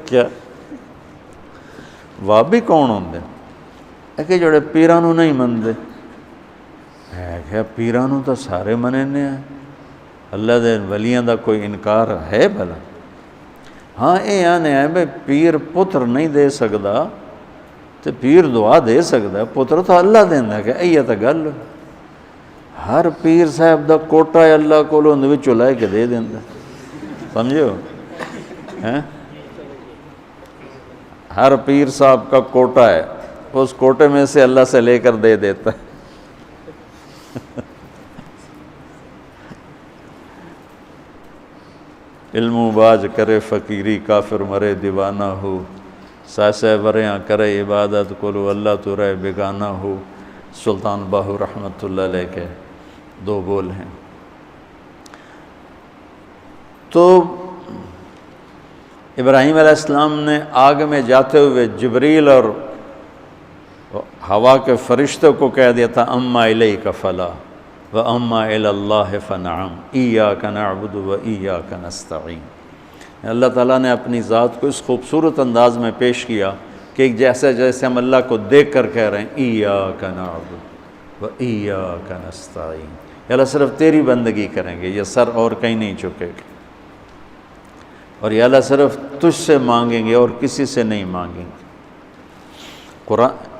Speaker 1: کیا وابی کون ہوندے؟ ہے کہ جڑے پیرانو نہیں مندے، ہے کہ پیرانو تو سارے مننے ہیں، اللہ دے ولیاں دا کوئی انکار ہے بھلا؟ ہاں اے آنے ہے بھئی پیر پتر نہیں دے سکدا تو پیر دعا دے سکدا ہے، پتر تو اللہ دیندا ہے کہ ایہ تا گل ہر پیر صاحب دا کوٹا ہے اللہ کو اندے وچوں لے کے دے دیندا، سمجھو ہیں؟ ہر پیر صاحب کا کوٹا ہے، اس کوٹے میں سے اللہ سے لے کر دے دیتا ہے۔ علم و باج کرے فقیری کافر مرے دیوانہ ہو، ساسے وریاں کرے عبادت کلو اللہ تو رہے بیگانہ ہو۔ سلطان باہو رحمۃ اللہ علیہ کے 2 بول ہیں۔ تو ابراہیم علیہ السلام نے آگ میں جاتے ہوئے جبریل اور ہوا کے فرشتوں کو کہہ دیا تھا اما الیک فلا واما الی اللہ فنعم ایاک نعبد و ایاک نستعین۔ اللہ تعالیٰ نے اپنی ذات کو اس خوبصورت انداز میں پیش کیا کہ جیسے ہم اللہ کو دیکھ کر کہہ رہے ہیں ایاک نعبد و ایاک نستعین، اللہ صرف تیری بندگی کریں گے، یہ سر اور کہیں نہیں جھکے گا، اور یا اللہ صرف تجھ سے مانگیں گے اور کسی سے نہیں مانگیں گے۔ قرآن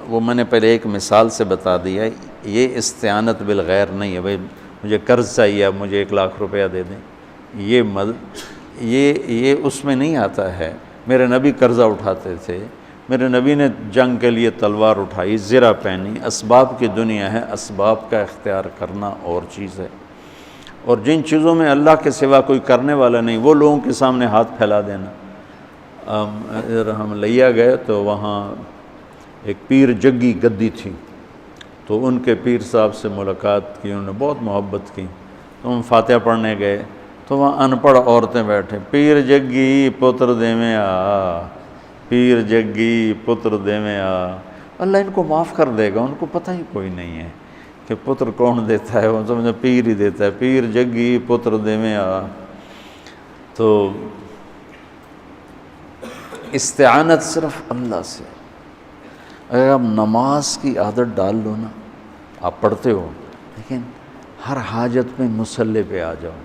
Speaker 1: وہ میں نے پہلے ایک مثال سے بتا دیا، یہ استعانت بالغیر نہیں ہے، بھائی مجھے قرض چاہیے اب مجھے 1 لاکھ روپیہ دے دیں، یہ اس میں نہیں آتا ہے۔ میرے نبی قرضہ اٹھاتے تھے، میرے نبی نے جنگ کے لیے تلوار اٹھائی، زرہ پہنی، اسباب کی دنیا ہے، اسباب کا اختیار کرنا اور چیز ہے، اور جن چیزوں میں اللہ کے سوا کوئی کرنے والا نہیں وہ لوگوں کے سامنے ہاتھ پھیلا دینا۔ ادھر ہم لیا گئے تو وہاں ایک پیر جگی گدی تھی، تو ان کے پیر صاحب سے ملاقات کی، انہوں نے بہت محبت کی، تو ہم فاتحہ پڑھنے گئے تو وہاں ان پڑھ عورتیں بیٹھے، پیر جگی پتر دیویں آ، پیر جگی پتر دیویں آ۔ اللہ ان کو معاف کر دے گا، ان کو پتہ ہی کوئی نہیں ہے کہ پتر کون دیتا ہے، وہ سمجھے پیر ہی دیتا ہے، پیر جگی پتر دیویں آ۔ تو استعانت صرف اللہ سے۔ اگر آپ نماز کی عادت ڈال لو نا، آپ پڑھتے ہو لیکن ہر حاجت میں مصلی پہ آ جاؤ،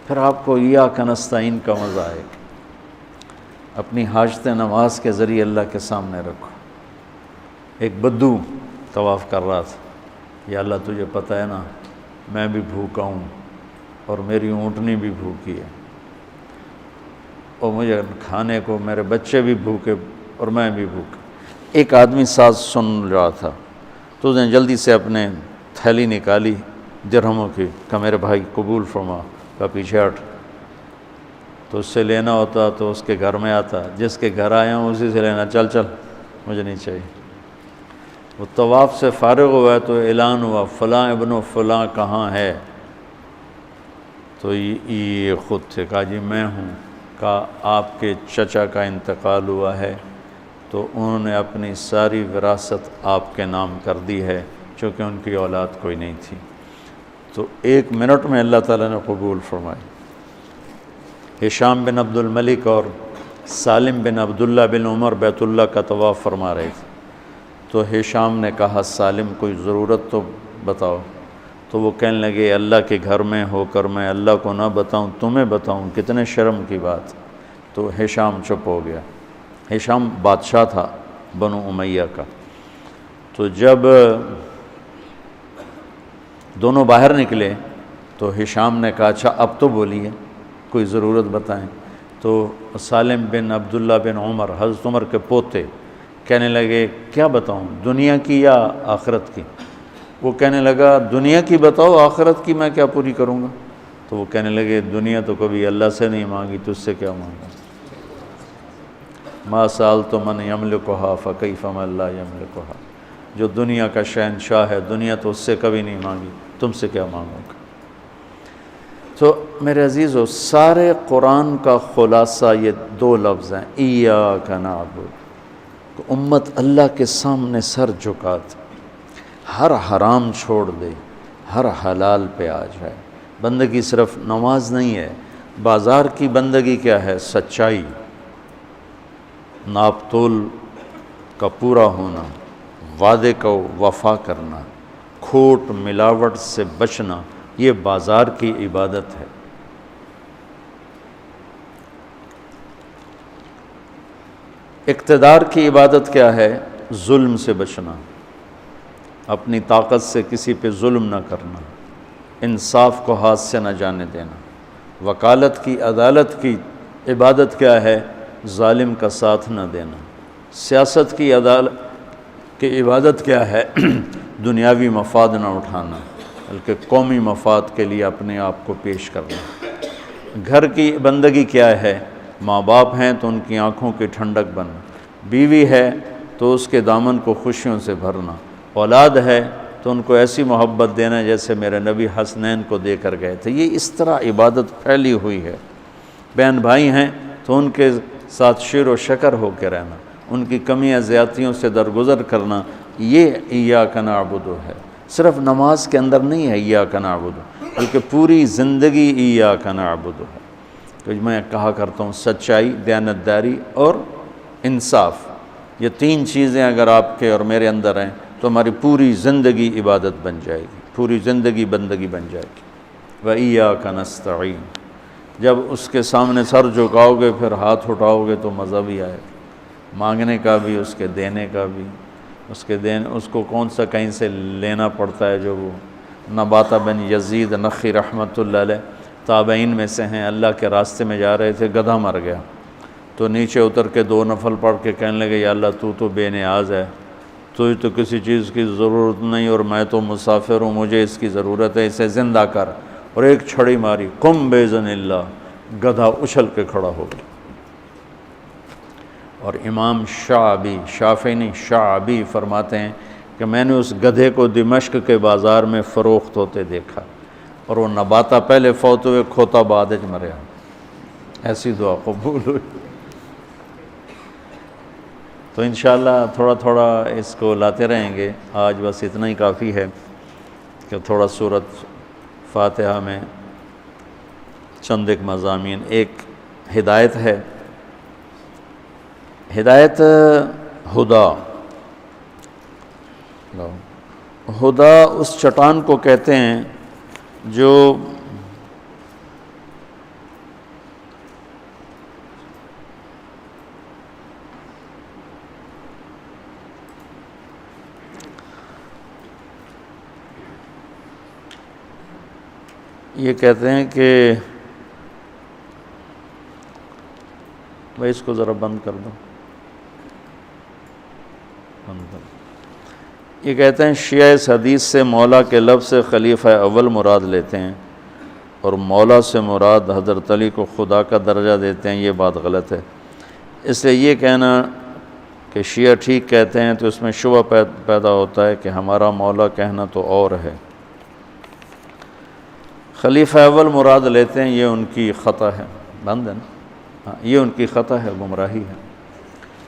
Speaker 1: پھر آپ کو ایاک نستعین کا مزہ آئے گا۔ اپنی حاجت نماز کے ذریعے اللہ کے سامنے رکھو۔ ایک بدو طواف کر رہا تھا، یا اللہ تجھے پتہ ہے نا میں بھی بھوکا ہوں اور میری اونٹنی بھی بھوکی ہے، اور مجھے کھانے کو میرے بچے بھی بھوکے اور میں بھی بھوکا۔ ایک آدمی ساتھ سن رہا تھا تو اس نے جلدی سے اپنے تھیلی نکالی درہموں کی، کہا میرے بھائی قبول فرما، کا پیچھے ہٹ، تو اس سے لینا ہوتا تو اس کے گھر میں آتا، جس کے گھر آیا ہوں اسی سے لینا، چل چل مجھے نہیں چاہیے۔ وہ طواف سے فارغ ہوا تو اعلان ہوا فلاں ابن و فلاں کہاں ہے، تو یہ خود تھے، کہا جی میں ہوں، کہا آپ کے چچا کا انتقال ہوا ہے تو انہوں نے اپنی ساری وراثت آپ کے نام کر دی ہے، چونکہ ان کی اولاد کوئی نہیں تھی۔ تو 1 منٹ میں اللہ تعالیٰ نے قبول فرمائی۔ ہشام بن عبد الملک اور سالم بن عبداللہ بن عمر بیت اللہ کا طواف فرما رہے تھے، تو ہشام نے کہا سالم کوئی ضرورت تو بتاؤ، تو وہ کہنے لگے اللہ کے گھر میں ہو کر میں اللہ کو نہ بتاؤں تمہیں بتاؤں، کتنے شرم کی بات۔ تو ہشام چپ ہو گیا۔ ہشام بادشاہ تھا بنو امیہ کا۔ تو جب دونوں باہر نکلے تو ہشام نے کہا اچھا اب تو بولیے، کوئی ضرورت بتائیں۔ تو سالم بن عبداللہ بن عمر، حضرت عمر کے پوتے، کہنے لگے کیا بتاؤں، دنیا کی یا آخرت کی؟ وہ کہنے لگا دنیا کی بتاؤ، آخرت کی میں کیا پوری کروں گا؟ تو وہ کہنے لگے دنیا تو کبھی اللہ سے نہیں مانگی، تجھ سے کیا مانگا؟ ما سألت من یملکھا فکیف من لا یملکھا، جو دنیا کا شہنشاہ ہے، دنیا تو اس سے کبھی نہیں مانگی، تم سے کیا مانگوں گا؟ تو میرے عزیزو، سارے قرآن کا خلاصہ یہ 2 لفظ ہیں، ایاک نعبد۔ امت اللہ کے سامنے سر جھکا دے، ہر حرام چھوڑ دے، ہر حلال پہ آ جائے۔ بندگی صرف نماز نہیں ہے، بازار کی بندگی کیا ہے؟ سچائی، ناپ تول کا پورا ہونا، وعدے کو وفا کرنا، کھوٹ ملاوٹ سے بچنا، یہ بازار کی عبادت ہے۔ اقتدار کی عبادت کیا ہے؟ ظلم سے بچنا، اپنی طاقت سے کسی پہ ظلم نہ کرنا، انصاف کو ہاتھ سے نہ جانے دینا۔ وکالت کی، عدالت کی عبادت کیا ہے؟ ظالم کا ساتھ نہ دینا۔ سیاست کی عدالت کی عبادت کیا ہے؟ دنیاوی مفاد نہ اٹھانا، بلکہ قومی مفاد کے لیے اپنے آپ کو پیش کرنا۔ گھر کی بندگی کیا ہے؟ ماں باپ ہیں تو ان کی آنکھوں کی ٹھنڈک بننا، بیوی ہے تو اس کے دامن کو خوشیوں سے بھرنا، اولاد ہے تو ان کو ایسی محبت دینا جیسے میرے نبی حسنین کو دے کر گئے تھے۔ یہ اس طرح عبادت پھیلی ہوئی ہے۔ بہن بھائی ہیں تو ان کے ساتھ شیر و شکر ہو کے رہنا، ان کی کمیاں زیادتیوں سے درگزر کرنا، یہ ایاک نعبد ہے۔ صرف نماز کے اندر نہیں ہے ایاک نعبد، بلکہ پوری زندگی ایاک نعبد ہے۔ تو میں کہا کرتا ہوں سچائی، دیانتداری اور انصاف، یہ 3 چیزیں اگر آپ کے اور میرے اندر ہیں تو ہماری پوری زندگی عبادت بن جائے گی، پوری زندگی بندگی بن جائے گی۔ وَإِيَّاكَ نَسْتَعِينُ، جب اس کے سامنے سر جھکاؤ گے پھر ہاتھ اٹھاؤ گے تو مزہ بھی آئے گا، مانگنے کا بھی، اس کے دینے کا بھی۔ اس کو کون سا کہیں سے لینا پڑتا ہے؟ جو وہ نباتہ بن یزید نخی رحمۃ اللہ علیہ، تابعین میں سے ہیں، اللہ کے راستے میں جا رہے تھے، گدھا مر گیا تو نیچے اتر کے 2 نفل پڑھ کے کہنے لگے یا اللہ تو بے نیاز ہے، تجھے تو کسی چیز کی ضرورت نہیں اور میں تو مسافر ہوں، مجھے اس کی ضرورت ہے، اسے زندہ کر، اور ایک چھڑی ماری، قم بِإِذْنِ اللہ، گدھا اچھل کے کھڑا ہو گیا۔ اور امام شافعی نہیں شعبی فرماتے ہیں کہ میں نے اس گدھے کو دمشق کے بازار میں فروخت ہوتے دیکھا، اور وہ نباتا پہلے فوت ہوئے، کھوتا بعد وچ مریا، ایسی دعا قبول ہوئی۔ تو انشاءاللہ تھوڑا تھوڑا اس کو لاتے رہیں گے، آج بس اتنا ہی کافی ہے کہ تھوڑا سورۃ فاتحہ میں چند ایک مضامین۔ ایک ہدایت ہے، ہدایت ہدا اس چٹان کو کہتے ہیں جو یہ کہتے ہیں کہ بھائی اس کو ذرا بند کر دو، یہ کہتے ہیں شیعہ اس حدیث سے مولا کے لفظ سے خلیفہ اول مراد لیتے ہیں، اور مولا سے مراد حضرت علی کو خدا کا درجہ دیتے ہیں، یہ بات غلط ہے۔ اس لیے یہ کہنا کہ شیعہ ٹھیک کہتے ہیں تو اس میں شبہ پیدا ہوتا ہے کہ ہمارا مولا کہنا تو اور ہے۔ خلیفہ اول مراد لیتے ہیں، یہ ان کی خطا ہے، بند ہے نا، یہ ان کی خطا ہے، گمراہی ہے،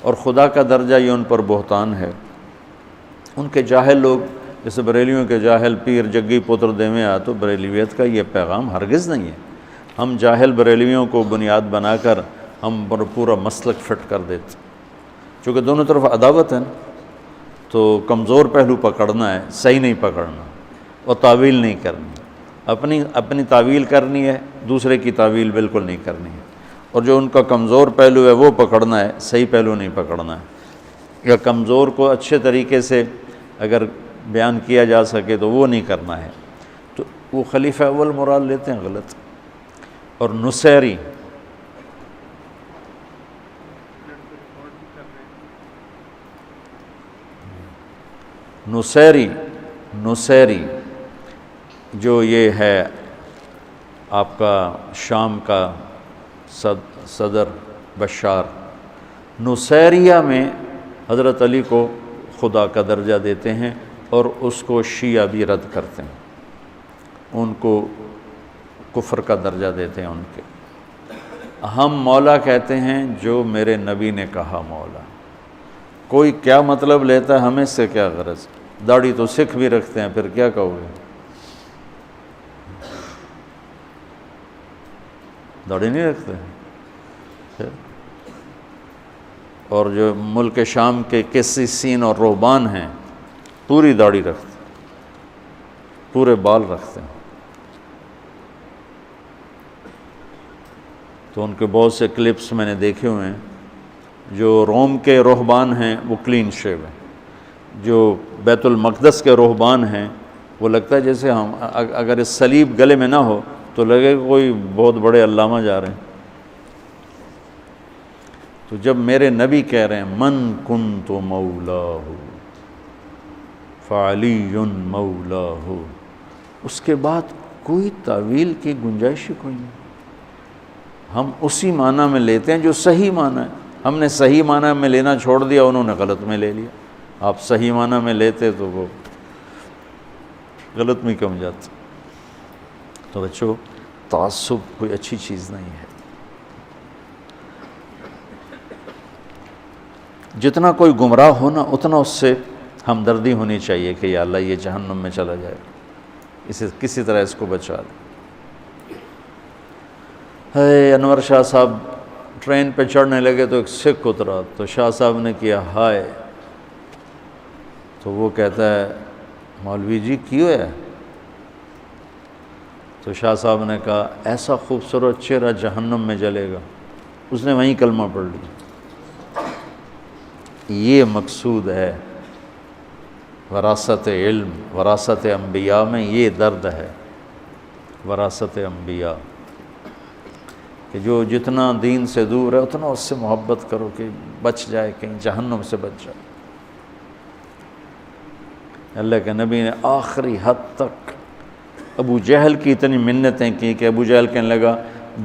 Speaker 1: اور خدا کا درجہ یہ ان پر بہتان ہے۔ ان کے جاہل لوگ جیسے بریلیوں کے جاہل پیر جگی پتر دیویں آ، تو بریلیویت کا یہ پیغام ہرگز نہیں ہے۔ ہم جاہل بریلیوں کو بنیاد بنا کر ہم پورا مسلک فٹ کر دیتے، چونکہ دونوں طرف عداوت ہے نا، تو کمزور پہلو پکڑنا ہے، صحیح نہیں پکڑنا، اور تعویل نہیں کرنی، اپنی تعویل کرنی ہے، دوسرے کی تعویل بالکل نہیں کرنی ہے، اور جو ان کا کمزور پہلو ہے وہ پکڑنا ہے، صحیح پہلو نہیں پکڑنا ہے، یا کمزور کو اچھے طریقے سے اگر بیان کیا جا سکے تو وہ نہیں کرنا ہے، تو وہ خلیفہ اول مراد لیتے ہیں، غلط۔ اور نصیری، نصیری جو یہ ہے آپ کا شام کا صدر بشار، نصیریہ میں حضرت علی کو خدا کا درجہ دیتے ہیں، اور اس کو شیعہ بھی رد کرتے ہیں، ان کو کفر کا درجہ دیتے ہیں ان کے۔ ہم مولا کہتے ہیں جو میرے نبی نے کہا مولا، کوئی کیا مطلب لیتا ہے، ہمیں اس سے کیا غرض، داڑھی تو سکھ بھی رکھتے ہیں، پھر کیا کہو گے، داڑھی نہیں رکھتے ہیں، اور جو ملک شام کے قسیسین اور رہبان ہیں پوری داڑھی رکھتے ہیں، پورے بال رکھتے ہیں، تو ان کے بہت سے کلپس میں نے دیکھے ہوئے ہیں۔ جو روم کے رہبان ہیں وہ کلین شیو ہیں، جو بیت المقدس کے رہبان ہیں وہ لگتا ہے جیسے ہم اگر اس صلیب گلے میں نہ ہو تو لگے کوئی بہت بڑے علامہ جا رہے ہیں۔ تو جب میرے نبی کہہ رہے ہیں من کنت مولاہ فعلی مولاہ، اس کے بعد کوئی تعویل کی گنجائش ہی کوئی نہیں، ہم اسی معنی میں لیتے ہیں جو صحیح معنی ہے۔ ہم نے صحیح معنی میں لینا چھوڑ دیا، انہوں نے غلط میں لے لیا۔ آپ صحیح معنی میں لیتے تو وہ غلط میں کم جاتے۔ تو بچوں، تعصب کوئی اچھی چیز نہیں ہے۔ جتنا کوئی گمراہ ہونا اتنا اس سے ہمدردی ہونی چاہیے کہ یا اللہ یہ جہنم میں چلا جائے، اسے کسی طرح اس کو بچا دے۔ انور شاہ صاحب ٹرین پہ چڑھنے لگے تو ایک سکھ اترا، تو شاہ صاحب نے کیا ہائے، تو وہ کہتا ہے مولوی جی کیوں ہے؟ تو شاہ صاحب نے کہا ایسا خوبصورت چہرہ جہنم میں جلے گا، اس نے وہیں کلمہ پڑھ لیا۔ یہ مقصود ہے وراثت علم، وراثت انبیاء میں یہ درد ہے، وراثت انبیاء۔ کہ جو جتنا دین سے دور ہے اتنا اس سے محبت کرو کہ بچ جائے، کہیں جہنم سے بچ جائے۔ اللہ کے نبی نے آخری حد تک ابو جہل کی اتنی منتیں کی کہ ابو جہل کہنے لگا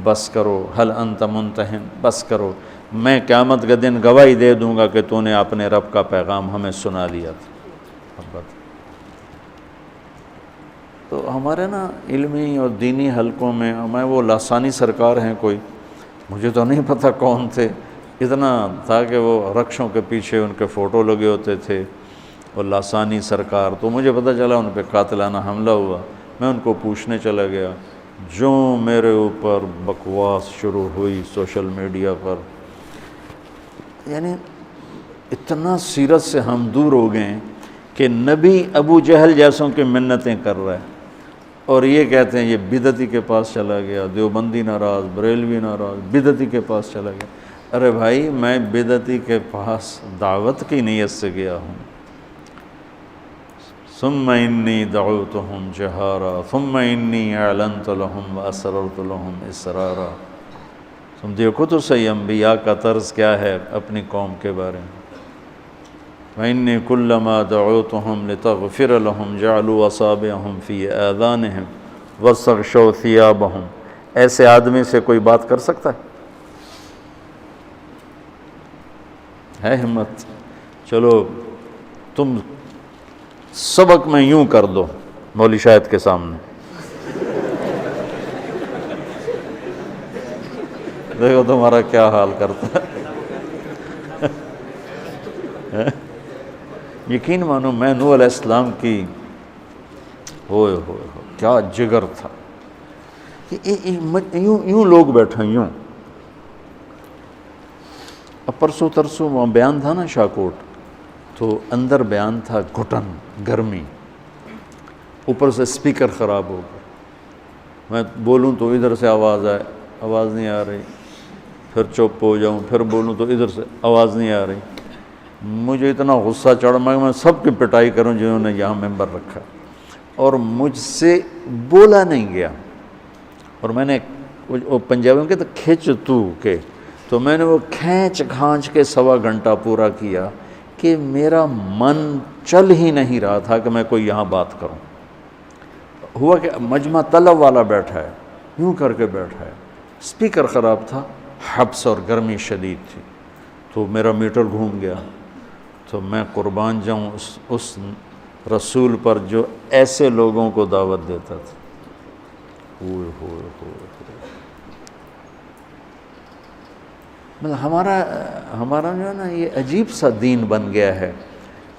Speaker 1: بس کرو، حل انت منتہن، بس کرو، میں قیامت کے دن گواہی دے دوں گا کہ تو نے اپنے رب کا پیغام ہمیں سنا لیا تھا۔ محبت تو ہمارے نا علمی اور دینی حلقوں میں، میں وہ لاسانی سرکار ہیں کوئی، مجھے تو نہیں پتہ کون تھے، اتنا تھا کہ وہ رکشوں کے پیچھے ان کے فوٹو لگے ہوتے تھے، اور لاسانی سرکار، تو مجھے پتہ چلا ان پہ قاتلانہ حملہ ہوا۔ میں ان کو پوچھنے چلا گیا، جو میرے اوپر بکواس شروع ہوئی سوشل میڈیا پر، یعنی اتنا سیرت سے ہم دور ہو گئے ہیں کہ نبی ابو جہل جیسوں کی منتیں کر رہا ہے، اور یہ کہتے ہیں یہ بدعتی کے پاس چلا گیا، دیوبندی ناراض، بریلوی ناراض، بدعتی کے پاس چلا گیا۔ ارے بھائی میں بدعتی کے پاس دعوت کی نیت سے گیا ہوں۔ ثم انی دعوتہم جہارا ثم انی اعلنت لہم واسررت لہم اسرارا۔ تم دیکھو تو صحیح انبیاء کا طرز کیا ہے اپنی قوم کے بارے میں۔ وَإِنِّي كُلَّمَا دَعُوتُهُمْ لِتَغْفِرَ لَهُمْ جَعَلُوا أَصَابِعَهُمْ فِي آذَانِهِمْ وَاسْتَغْشَوْا ثِيَابَهُمْ۔ ایسے آدمی سے کوئی بات کر سکتا ہے ہمت؟ چلو تم سبق میں یوں کر دو مولوی شاہد کے سامنے، دیکھو تمہارا کیا حال کرتا ہے۔ یقین مانو میں نوح علیہ السلام کی ہوئے کیا جگر تھا، یوں لوگ بیٹھے یوں۔ اب پرسوں ترسوں وہاں بیان تھا نا شاکوٹ، تو اندر بیان تھا گھٹن، گرمی، اوپر سے سپیکر خراب ہو گیا، میں بولوں تو ادھر سے آواز آئے، آواز نہیں آ رہی، پھر چپ ہو جاؤں، پھر بولوں تو ادھر سے آواز نہیں آ رہی۔ مجھے اتنا غصہ چڑھا، میں سب کی پٹائی کروں جنہوں نے یہاں ممبر رکھا، اور مجھ سے بولا نہیں گیا۔ اور میں نے وہ پنجابی میں کہتے کھچ تو کے، تو میں نے وہ کھینچ کھانچ کے 1.25 گھنٹہ پورا کیا کہ میرا من چل ہی نہیں رہا تھا کہ میں کوئی یہاں بات کروں۔ ہوا کہ مجمع طلب والا بیٹھا ہے، یوں کر کے بیٹھا ہے، سپیکر خراب تھا، حبس اور گرمی شدید تھی، تو میرا میٹر گھوم گیا۔ تو میں قربان جاؤں اس رسول پر جو ایسے لوگوں کو دعوت دیتا تھا۔ مطلب ہمارا جو ہے نا یہ عجیب سا دین بن گیا ہے،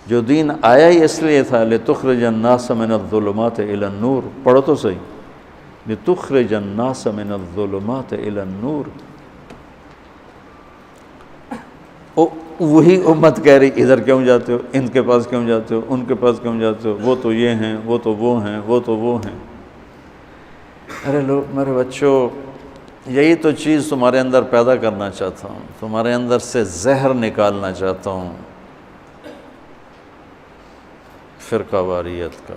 Speaker 1: جو دین آیا ہی اس لیے تھا لِتُخْرِجَ النَّاسَ مِنَ الظُّلُمَاتِ إِلَى النُّورِ، پڑھو تو صحیح، لِتُخْرِجَ النَّاسَ مِنَ الظُّلُمَاتِ إِلَى النُّورِ۔ وہی امت کہہ رہی ادھر کیوں جاتے ہو، ان کے پاس کیوں جاتے ہو، ان کے پاس کیوں جاتے ہو، وہ تو یہ ہیں، وہ تو وہ ہیں، وہ تو وہ ہیں۔ ارے لوگ، میرے بچوں، یہی تو چیز تمہارے اندر پیدا کرنا چاہتا ہوں، تمہارے اندر سے زہر نکالنا چاہتا ہوں فرقہ واریت کا،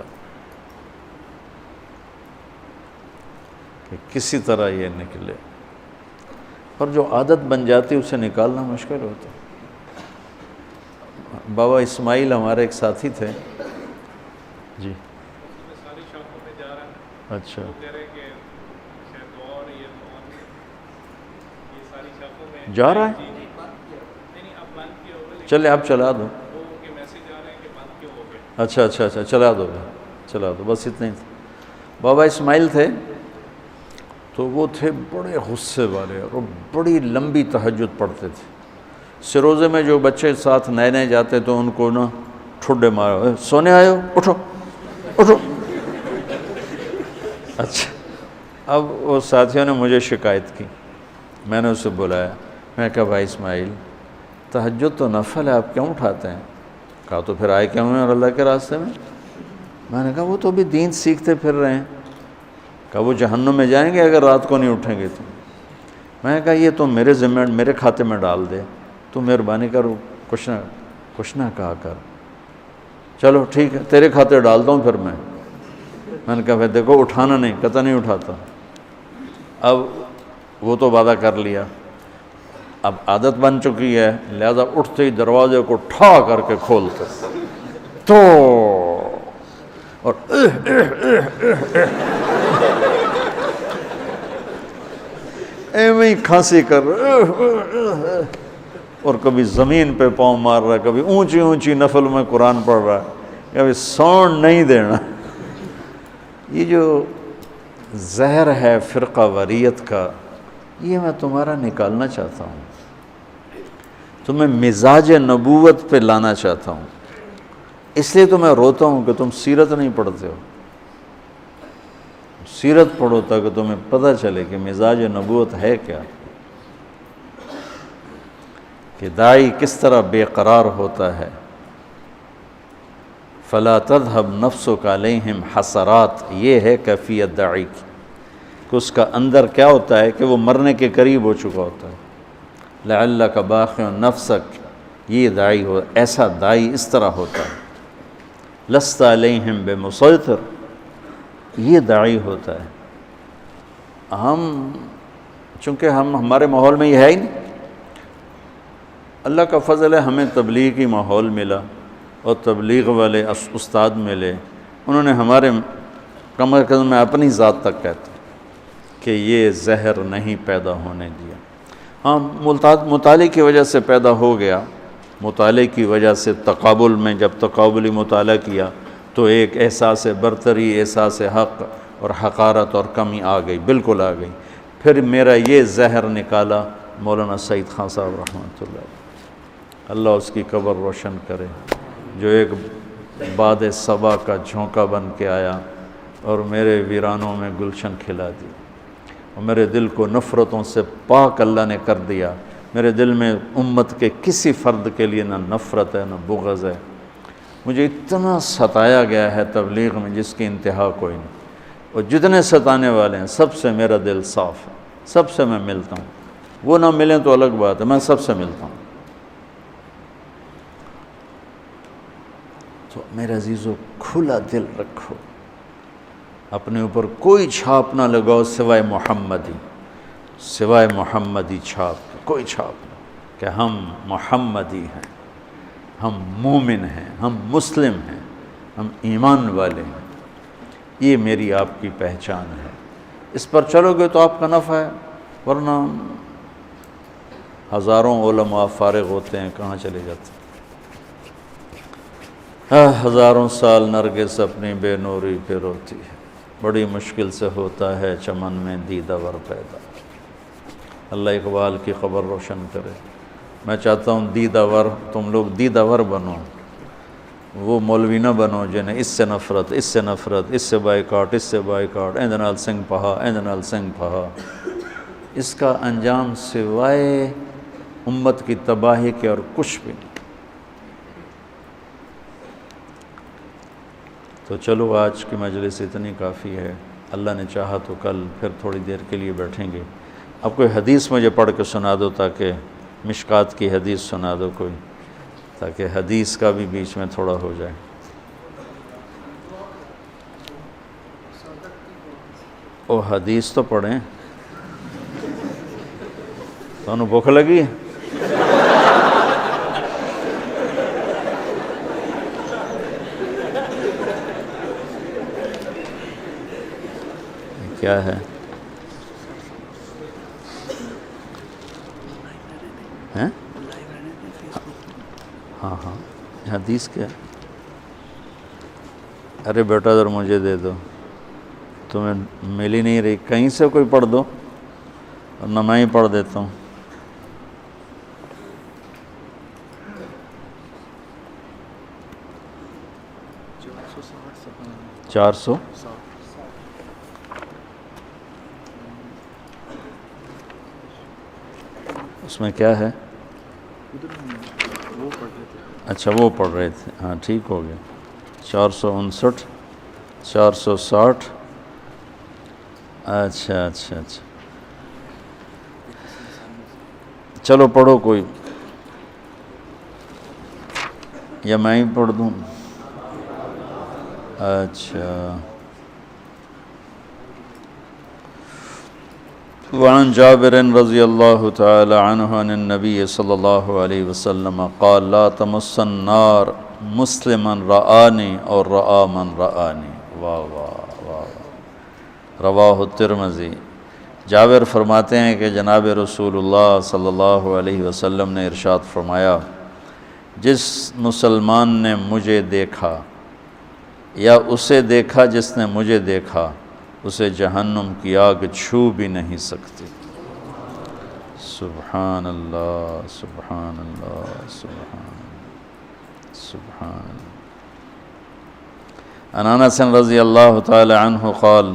Speaker 1: کہ کسی طرح یہ نکلے، اور جو عادت بن جاتی اسے نکالنا مشکل ہوتا ہے۔ بابا اسماعیل ہمارے ایک ساتھی تھے جی، اچھا جا رہا ہے، چلے آپ چلا دو، اچھا چلا دو بس اتنا ہی تھا۔ بابا اسماعیل تھے تو وہ تھے بڑے غصے والے، اور بڑی لمبی تہجد پڑھتے تھے۔ سروزے میں جو بچے ساتھ نئے جاتے تو ان کو نا ٹھڈے مارو، سونے آئے ہو، اٹھو۔ اچھا، اب وہ ساتھیوں نے مجھے شکایت کی، میں نے اسے بلایا، میں کہا بھائی اسماعیل، تہجد تو نفل ہے، آپ کیوں اٹھاتے ہیں؟ کہا تو پھر آئے کیوں ہیں اور اللہ کے راستے میں نے کہا وہ تو ابھی دین سیکھتے پھر رہے ہیں۔ کہا وہ جہنم میں جائیں گے اگر رات کو نہیں اٹھیں گے تو۔ میں نے کہا یہ تو میرے ذمہ، میرے کھاتے میں ڈال دے، تو مہربانی کر کچھ نہ کہا کر، چلو ٹھیک ہے تیرے کھاتے ڈالتا ہوں۔ پھر میں نے کہا بھائی دیکھو اٹھانا نہیں، قطع نہیں اٹھاتا۔ اب وہ تو وعدہ کر لیا، اب عادت بن چکی ہے، لہذا اٹھتے ہی دروازے کو ٹھا کر کے کھولتے تو اور ایویں ہی کھانسی کر اور کبھی زمین پہ پاؤں مار رہا ہے، کبھی اونچی اونچی نفل میں قرآن پڑھ رہا ہے، کبھی ساؤنڈ نہیں دینا۔ یہ جو زہر ہے فرقہ واریت کا، یہ میں تمہارا نکالنا چاہتا ہوں، تمہیں مزاج نبوت پہ لانا چاہتا ہوں۔ اس لیے تو میں روتا ہوں کہ تم سیرت نہیں پڑھتے ہو، سیرت پڑھو تاکہ تمہیں پتہ چلے کہ مزاج نبوت ہے کیا، کہ داعی کس طرح بے قرار ہوتا ہے۔ فلا تذهب نفسك علیہم حسرات، یہ ہے کیفیت داعی کی، کہ اس کا اندر کیا ہوتا ہے کہ وہ مرنے کے قریب ہو چکا ہوتا ہے۔ لعلک باخع نفسک، یہ داعی ہو، ایسا داعی اس طرح ہوتا ہے۔ لست علیہم بمسیطر، یہ داعی ہوتا ہے۔ چونکہ ہمارے ماحول میں یہ ہے ہی نہیں، اللہ کا فضل ہے ہمیں تبلیغی ماحول ملا اور تبلیغ والے استاد ملے، انہوں نے ہمارے کم از کم میں اپنی ذات تک کہتا کہ یہ زہر نہیں پیدا ہونے دیا۔ ہاں مطالعے کی وجہ سے پیدا ہو گیا، مطالعے کی وجہ سے تقابل میں جب تقابلی مطالعہ کیا تو ایک احساس برتری، احساس حق اور حقارت اور کمی آ گئی، بالکل آ گئی۔ پھر میرا یہ زہر نکالا مولانا سعید خان صاحب رحمۃ اللہ علیہ، اللہ اس کی قبر روشن کرے، جو ایک باد صبا کا جھونکا بن کے آیا اور میرے ویرانوں میں گلشن کھلا دی، اور میرے دل کو نفرتوں سے پاک اللہ نے کر دیا۔ میرے دل میں امت کے کسی فرد کے لیے نہ نفرت ہے نہ بغض ہے۔ مجھے اتنا ستایا گیا ہے تبلیغ میں جس کی انتہا کوئی نہیں، اور جتنے ستانے والے ہیں سب سے میرا دل صاف ہے، سب سے میں ملتا ہوں، وہ نہ ملیں تو الگ بات ہے، میں سب سے ملتا ہوں۔ تو میرے عزیزو کھلا دل رکھو، اپنے اوپر کوئی چھاپ نہ لگاؤ سوائے محمدی، سوائے محمدی چھاپ، کوئی چھاپ نہیں، کہ ہم محمدی ہیں، ہم مومن ہیں، ہم مسلم ہیں، ہم ایمان والے ہیں، یہ میری آپ کی پہچان ہے۔ اس پر چلو گے تو آپ کا نفع ہے، ورنہ ہزاروں علماء فارغ ہوتے ہیں، کہاں چلے جاتے ہیں؟ ہزاروں سال نرگس اپنی بے نوری پہ روتی ہے، بڑی مشکل سے ہوتا ہے چمن میں دیدہ ور پیدا۔ اللہ اقبال کی خبر روشن کرے۔ میں چاہتا ہوں دیدہ ور، تم لوگ دیدہ ور بنو، وہ مولوی نہ بنو جنہیں اس سے نفرت، اس سے نفرت، اس سے بائیکاٹ، اس سے بائیکاٹ، ایں دے نال سنگھ پہا، ایں دے نال سنگھ پہا۔ اس کا انجام سوائے امت کی تباہی کے اور کچھ بھی نہیں۔ تو چلو آج کی مجلس اتنی کافی ہے، اللہ نے چاہا تو کل پھر تھوڑی دیر کے لیے بیٹھیں گے۔ اب کوئی حدیث مجھے پڑھ کے سنا دو، تاکہ مشکات کی حدیث سنا دو کوئی، تاکہ حدیث کا بھی بیچ میں تھوڑا ہو جائے۔ او حدیث تو پڑھیں، تو انہوں بھوک لگی ہے؟ کیا ہے؟ ہاں ہاں حدیث کیا؟ ارے بیٹا ذرا مجھے دے دو، تمہیں مل ہی نہیں رہی، کہیں سے کوئی پڑھ دو ورنہ میں ہی پڑھ دیتا ہوں۔ چار سو اس میں کیا ہے؟ اچھا وہ پڑھ رہے تھے، ہاں ٹھیک ہو گیا۔ 459 460، اچھا اچھا اچھا، چلو پڑھو کوئی، یا میں ہی پڑھ دوں؟ اچھا وعن جابر رضی اللہ تعالی عنہ عن النبی صلی اللہ علیہ وسلم قال لا تمس النار مسلما رآنی اور رآ من رآنی. واہ واہ واہ. رواہ الترمذی. جابر فرماتے ہیں کہ جناب رسول اللہ صلی اللہ علیہ وسلم نے ارشاد فرمایا جس مسلمان نے مجھے دیکھا یا اسے دیکھا جس نے مجھے دیکھا اسے جہنم کی آگ چھو بھی نہیں سکتی. سبحان اللہ سبحان اللہ سبحان سبحان. عن انس رضی اللہ تعالی عنہ قال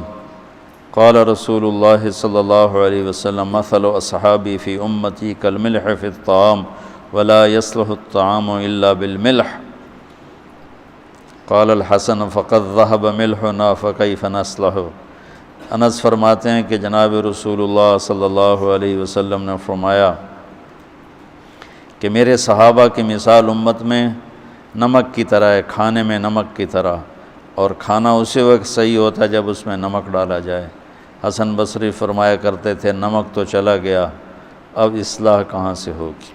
Speaker 1: قال رسول اللہ صلی اللہ علیہ وسلم مثل اصحابی فی امتی کالملح فی الطعام ولا يصلح الطعام الا بالملح. قال الحسن فقد ذهب ملحنا فكيف نصلح. انس فرماتے ہیں کہ جناب رسول اللہ صلی اللہ علیہ وسلم نے فرمایا کہ میرے صحابہ کی مثال امت میں نمک کی طرح ہے، کھانے میں نمک کی طرح، اور کھانا اسی وقت صحیح ہوتا ہے جب اس میں نمک ڈالا جائے. حسن بصری فرمایا کرتے تھے نمک تو چلا گیا، اب اصلاح کہاں سے ہوگی.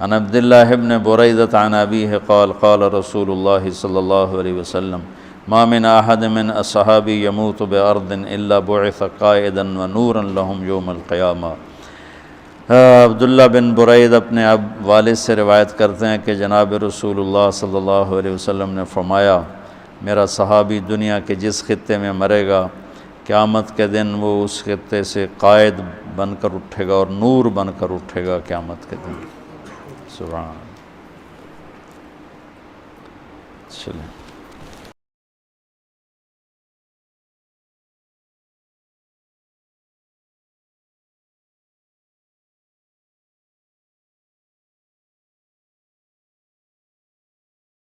Speaker 1: عن عبداللہ ابن بریدۃ عن ابیہ قال قال رسول اللہ صلی اللہ علیہ وسلم ما من احد من اصحابی یموت بارض الا بعث قائدا ونورا لهم یوم القیامہ. عبداللہ بن برید اپنے والد سے روایت کرتے ہیں کہ جناب رسول اللہ صلی اللہ علیہ وسلم نے فرمایا میرا صحابی دنیا کے جس خطے میں مرے گا قیامت کے دن وہ اس خطے سے قائد بن کر اٹھے گا اور نور بن کر اٹھے گا قیامت کے دن. سبحان. چلیں.